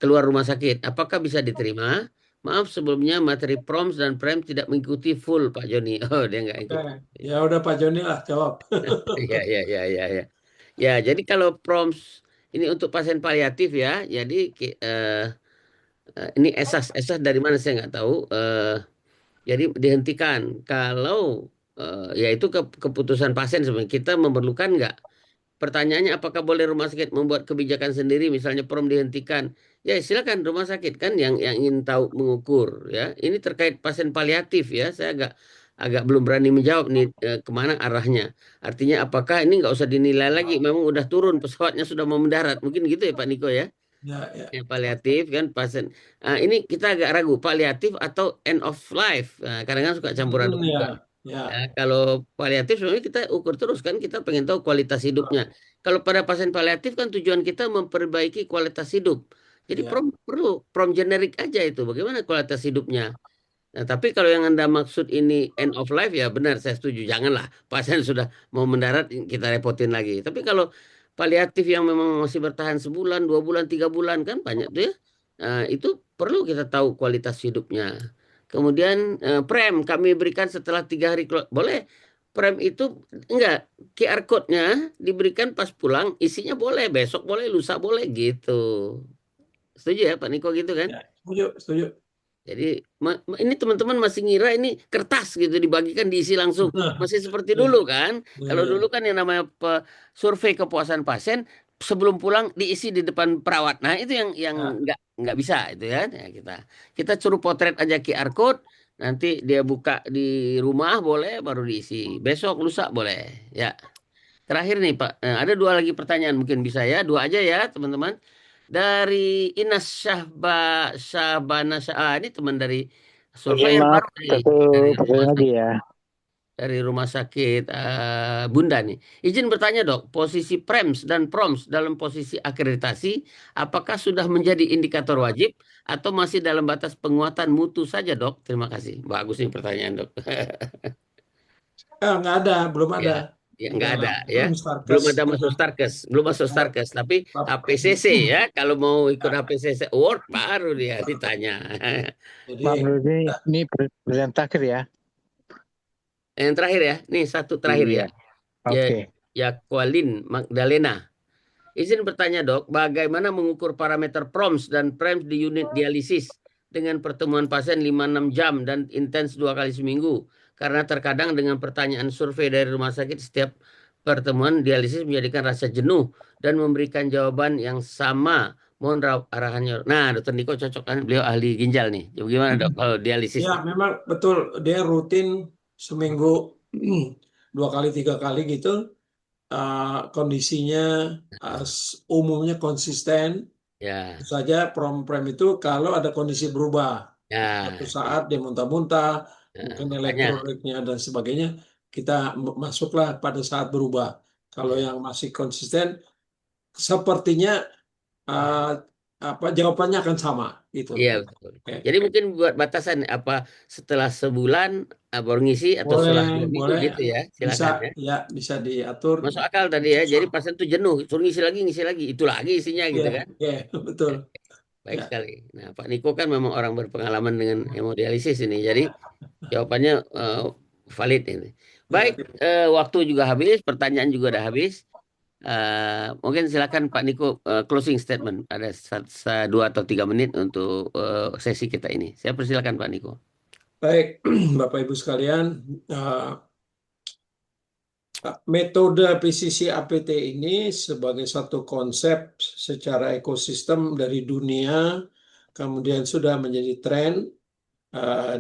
Speaker 1: keluar rumah sakit, apakah bisa diterima? Maaf sebelumnya materi PROMS dan PREMS tidak mengikuti full Pak Joni. Oh, dia nggak ikut.
Speaker 4: Ya udah Pak Joni lah jawab.
Speaker 1: Ya, ya, ya, ya, ya. Ya, jadi kalau PROMS ini untuk pasien paliatif ya, jadi ini esas dari mana saya nggak tahu. Jadi dihentikan. Kalau ya itu keputusan pasien sebenarnya. Kita memerlukan nggak? Pertanyaannya apakah boleh rumah sakit membuat kebijakan sendiri, misalnya PROM dihentikan? Ya silakan rumah sakit kan yang ingin tahu mengukur ya. Ini terkait pasien paliatif ya. Saya agak belum berani menjawab nih kemana arahnya. Artinya apakah ini nggak usah dinilai lagi? Memang udah turun pesawatnya sudah mau mendarat. Mungkin gitu ya Pak Niko ya.
Speaker 4: Ya, ya.
Speaker 1: Yang paliatif kan pasien. Ini kita agak ragu paliatif atau end of life. Nah, kadang-kadang suka campur aduk juga.
Speaker 4: Ya, ya.
Speaker 1: Ya, kalau paliatif sebenarnya kita ukur terus kan kita pengen tahu kualitas hidupnya. Kalau pada pasien paliatif kan tujuan kita memperbaiki kualitas hidup. Jadi
Speaker 4: Ya.
Speaker 1: perlu prom generik aja itu. Bagaimana kualitas hidupnya? Nah, tapi kalau yang Anda maksud ini end of life ya benar saya setuju. Janganlah pasien sudah mau mendarat kita repotin lagi. Tapi kalau paliatif yang memang masih bertahan sebulan, 2 bulan, 3 bulan kan banyak tuh ya. Nah, itu perlu kita tahu kualitas hidupnya. Kemudian prem kami berikan setelah 3 hari boleh. Prem itu enggak QR code-nya diberikan pas pulang, isinya boleh besok boleh lusa boleh gitu. Setuju ya Pak Niko gitu kan?
Speaker 4: Ya, setuju, setuju.
Speaker 1: Jadi ini teman-teman masih ngira ini kertas gitu dibagikan diisi langsung. Masih seperti
Speaker 4: Ya,
Speaker 1: dulu kan.
Speaker 4: ya,
Speaker 1: Kalau
Speaker 4: ya.
Speaker 1: dulu kan yang namanya survei kepuasan pasien sebelum pulang diisi di depan perawat. Nah, itu yang
Speaker 4: Ya,
Speaker 1: nggak bisa itu ya. Ya, kita suruh potret aja QR code, nanti dia buka di rumah boleh baru diisi. Besok lusa boleh. Ya. Terakhir nih Pak, ada 2 lagi pertanyaan mungkin bisa ya, 2 aja ya teman-teman. Dari Inas Syahbana ini teman dari
Speaker 5: Izin
Speaker 1: surveyor
Speaker 5: maaf,
Speaker 1: baru
Speaker 5: satu
Speaker 1: dari
Speaker 5: pertanyaan lagi ya.
Speaker 1: rumah sakit Bunda nih. Izin bertanya dok, posisi PREMS dan PROMS dalam posisi akreditasi, apakah sudah menjadi indikator wajib atau masih dalam batas penguatan mutu saja dok? Terima kasih. Bagus nih pertanyaan dok.
Speaker 4: nggak ada, belum
Speaker 1: Ya,
Speaker 4: ada
Speaker 1: ya
Speaker 4: di
Speaker 1: nggak ada
Speaker 4: dalam
Speaker 1: ya.
Speaker 4: Starkes
Speaker 1: Belum ada masuk
Speaker 4: dengan
Speaker 1: Starkes, belum masuk Starkes. Tapi HPCC ya, kalau mau ikut HPCC Award baru dia ditanya.
Speaker 4: Jadi
Speaker 5: Maaf dulu ini pertanyaan terakhir ya.
Speaker 1: Yang terakhir ya, nih satu terakhir ya.
Speaker 5: Iya.
Speaker 1: Ya,
Speaker 5: Oke.
Speaker 1: Yakwalin Magdalena. Izin bertanya dok, bagaimana mengukur parameter PROMS dan PREMS di unit dialisis dengan pertemuan pasien 5-6 jam dan intens 2 kali seminggu? Karena terkadang dengan pertanyaan survei dari rumah sakit setiap pertemuan dialisis menjadikan rasa jenuh dan memberikan jawaban yang sama. Mohon arahannya. Nah, dokter Niko cocok kan, beliau ahli ginjal nih. Gimana dok kalau dialisis
Speaker 4: ya
Speaker 1: nih?
Speaker 4: memang betul dia rutin seminggu 2 kali 3 kali gitu. Kondisinya umumnya konsisten.
Speaker 1: Ya,
Speaker 4: Tentu saja prem itu kalau ada kondisi berubah. Suatu
Speaker 1: ya,
Speaker 4: saat dia muntah-muntah, mungkin
Speaker 1: makanya.
Speaker 4: elektroliknya dan sebagainya, kita masuklah pada saat berubah. Kalau
Speaker 1: Ya.
Speaker 4: yang masih konsisten, sepertinya uh, jawabannya akan sama gitu.
Speaker 1: Iya betul.
Speaker 4: Oke.
Speaker 1: Jadi mungkin buat batasan apa setelah sebulan baru ngisi atau
Speaker 4: Boleh,
Speaker 1: setelah 2 minggu
Speaker 4: boleh
Speaker 1: gitu ya,
Speaker 4: bisa
Speaker 1: silakan ya.
Speaker 4: ya bisa diatur.
Speaker 1: Masuk akal tadi ya. Jadi pasien tuh jenuh, suruh ngisi lagi, itu lagi isinya gitu
Speaker 4: Ya,
Speaker 1: kan.
Speaker 4: ya, betul.
Speaker 1: Baik
Speaker 4: Ya,
Speaker 1: sekali. Nah, Pak Niko kan memang orang berpengalaman dengan hemodialisis ini. Jadi jawabannya valid ini. Baik,
Speaker 4: ya.
Speaker 1: waktu juga habis, pertanyaan juga udah habis. Mungkin silakan Pak Niko closing statement. Ada 2 atau 3 menit untuk sesi kita ini. Saya persilakan Pak Niko.
Speaker 4: Baik, Bapak Ibu sekalian, uh, metode PCC APT ini sebagai satu konsep secara ekosistem dari dunia, kemudian sudah menjadi tren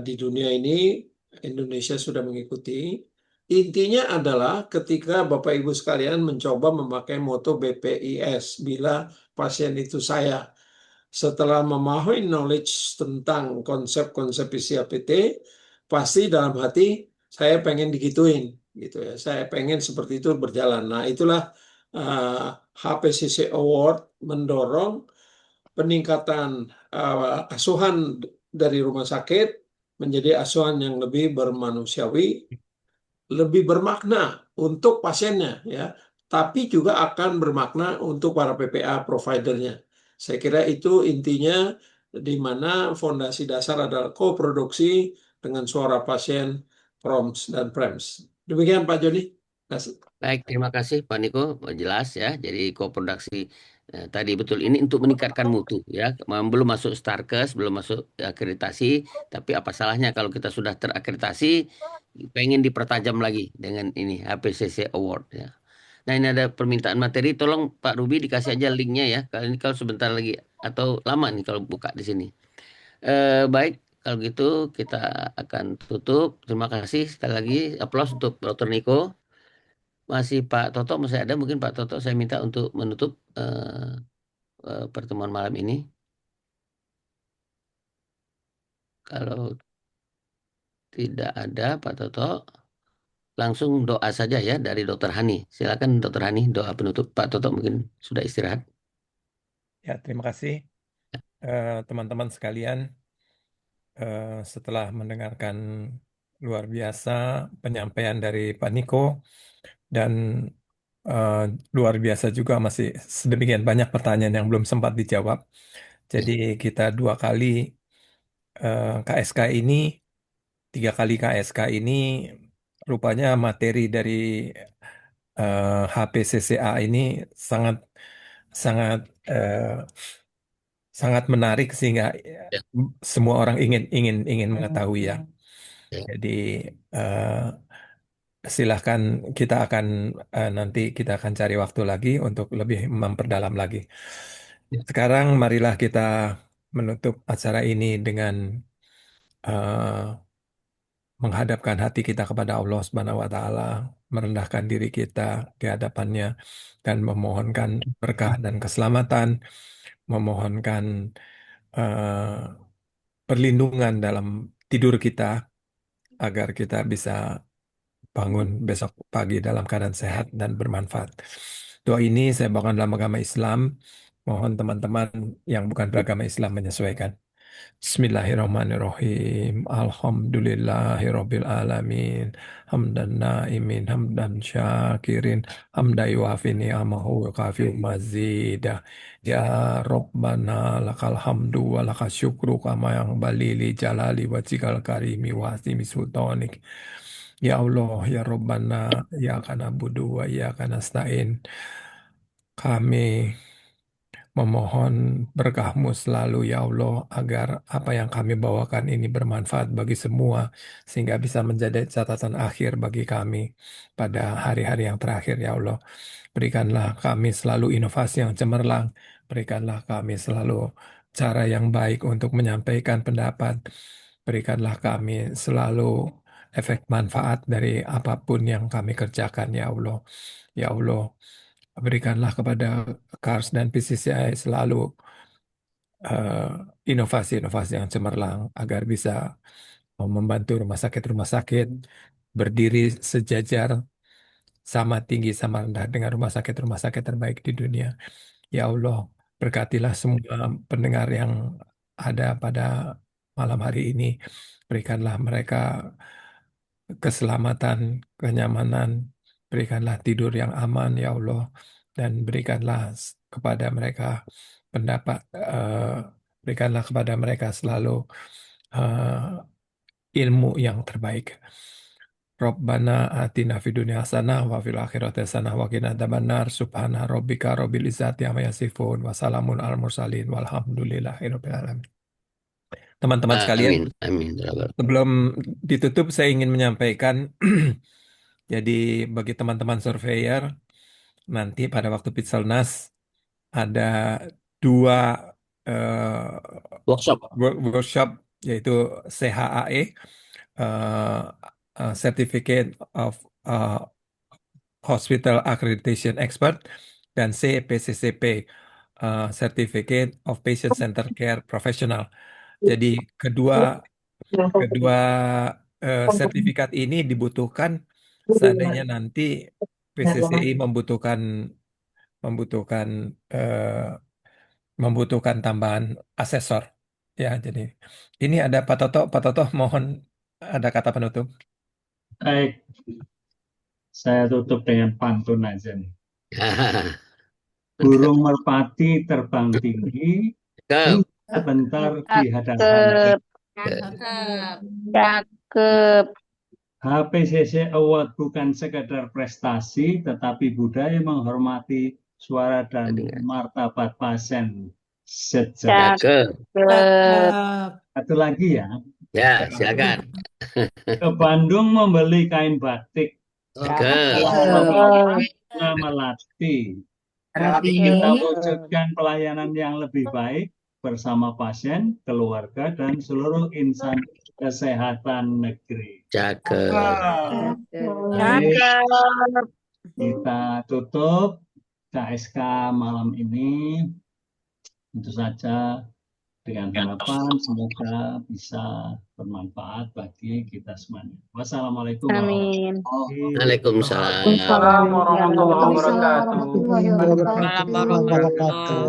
Speaker 4: di dunia ini, Indonesia sudah mengikuti. Intinya adalah ketika Bapak Ibu sekalian mencoba memakai moto BPIS, bila pasien itu saya. Setelah memahami knowledge tentang konsep-konsep PCAPT, pasti dalam hati saya pengen digituin, gitu ya. Saya pengen seperti itu berjalan. Nah, itulah HPCC Award mendorong peningkatan asuhan dari rumah sakit menjadi asuhan yang lebih bermanusiawi, lebih bermakna untuk pasiennya ya, tapi juga akan bermakna untuk para PPA providernya. Saya kira itu intinya, di mana fondasi dasar adalah koproduksi dengan suara pasien, PROMS dan PREMS. Demikian Pak Joni.
Speaker 1: Baik, terima kasih Pak Niko, jelas ya. Jadi koproduksi tadi betul ini untuk meningkatkan mutu ya. Belum masuk Starkes, belum masuk akreditasi, tapi apa salahnya kalau kita sudah terakreditasi, pengen dipertajam lagi dengan ini HPCC Award ya. Nah ini ada permintaan materi, tolong Pak Ruby dikasih aja linknya ya. Kali ini kalau sebentar lagi atau lama nih kalau buka di sini. Baik, kalau gitu kita akan tutup. Terima kasih sekali lagi. Aplaus untuk Dr. Niko. Masih Pak Toto, masih ada mungkin Pak Toto, saya minta untuk menutup pertemuan malam ini. Kalau tidak ada Pak Toto, langsung doa saja ya dari Dokter Hani. Silakan Dokter Hani, doa penutup. Pak Toto mungkin sudah istirahat.
Speaker 2: Ya, terima kasih teman-teman sekalian. Setelah mendengarkan luar biasa penyampaian dari Pak Niko dan eh, luar biasa juga masih sedemikian banyak pertanyaan yang belum sempat dijawab. Jadi kita 2 kali KSK ini, 3 kali KSK ini rupanya materi dari HPCCA ini sangat sangat sangat menarik sehingga
Speaker 1: Ya,
Speaker 2: semua orang ingin ingin ingin mengetahui ya.
Speaker 1: ya,
Speaker 2: Jadi eh, silahkan kita akan nanti kita akan cari waktu lagi untuk lebih memperdalam lagi.
Speaker 1: ya.
Speaker 2: Sekarang marilah kita menutup acara ini dengan eh, menghadapkan hati kita kepada Allah Subhanahu wa taala, merendahkan diri kita di hadapannya dan memohonkan berkah dan keselamatan, memohonkan eh, perlindungan dalam tidur kita agar kita bisa bangun besok pagi dalam keadaan sehat dan bermanfaat. Doa ini saya bawakan dalam agama Islam. Mohon teman-teman yang bukan beragama Islam menyesuaikan. Bismillahirrahmanirrahim. Alhamdulillahirabbil alamin. Hamdan naimin, hamdan syakirin, hamda yuafi ni'amahu wa kafi mazidah. Ya Rabbana lakal hamdu wa lakal syukru kama yang balili jalali wa jikal karimi wa hasimi sultanik. Ya Allah, ya Rabbana, ya kana budu wa ya kana nasta'in. Kami memohon berkah-Mu selalu ya Allah agar apa yang kami bawakan ini bermanfaat bagi semua sehingga bisa menjadi catatan akhir bagi kami pada hari-hari yang terakhir ya Allah. Berikanlah kami selalu inovasi yang cemerlang, berikanlah kami selalu cara yang baik untuk menyampaikan pendapat, berikanlah kami selalu efek manfaat dari apapun yang kami kerjakan ya Allah. Ya Allah, berikanlah kepada Kars dan PCCI selalu eh, inovasi-inovasi yang cemerlang agar bisa membantu rumah sakit berdiri sejajar sama tinggi sama rendah dengan rumah sakit terbaik di dunia. Ya Allah, berkatilah semua pendengar yang ada pada malam hari ini. Berikanlah mereka keselamatan, kenyamanan, berikanlah tidur yang aman ya Allah, dan berikanlah kepada mereka pendapat, berikanlah kepada mereka selalu ilmu yang terbaik. Rabbana atina fid dunya hasanah wa fil akhirati hasanah wa qina adzabannar subhana rabbika rabbil izzati amma yasifun wa salamun al mursalin walhamdulillahi rabbil alamin. Teman-teman sekalian,
Speaker 1: Amin, amin. Ya Rabbal.
Speaker 2: sebelum ditutup saya ingin menyampaikan jadi bagi teman-teman surveyor nanti pada waktu Pitselnas ada 2 eh,
Speaker 1: Workshop.
Speaker 2: workshop yaitu CHAE eh, Certificate of eh, Hospital Accreditation Expert dan CPCCP Certificate of Patient Centered Care Professional. Jadi kedua kedua sertifikat ini dibutuhkan seandainya nanti PCCI membutuhkan membutuhkan membutuhkan tambahan asesor. Ya, jadi ini ada Pak Toto. Pak Toto, mohon ada kata penutup.
Speaker 3: Baik, saya tutup dengan pantun aja nih. Burung merpati terbang tinggi,
Speaker 1: Cakep.
Speaker 3: sebentar di hadapan.
Speaker 6: Cakep.
Speaker 7: Cakep.
Speaker 3: HPCC Award bukan sekedar prestasi, tetapi budaya menghormati suara dan martabat pasien sejak.
Speaker 1: Cakep.
Speaker 7: Cakep.
Speaker 3: Satu lagi ya,
Speaker 1: Ya, silakan.
Speaker 3: ke Bandung membeli kain batik,
Speaker 1: Cakep.
Speaker 3: bunga melati. Mari kita wujudkan pelayanan yang lebih baik bersama pasien, keluarga, dan seluruh insan kesehatan negeri.
Speaker 1: Cakep.
Speaker 3: Baik, kita tutup KSK malam ini. Tentu saja dengan harapan semoga bisa bermanfaat bagi kita semuanya. Wassalamualaikum
Speaker 7: Amin.
Speaker 1: Waalaikumsalam.
Speaker 6: Waalaikumsalam warahmatullahi wabarakatuh.
Speaker 8: Warahmatullahi wabarakatuh.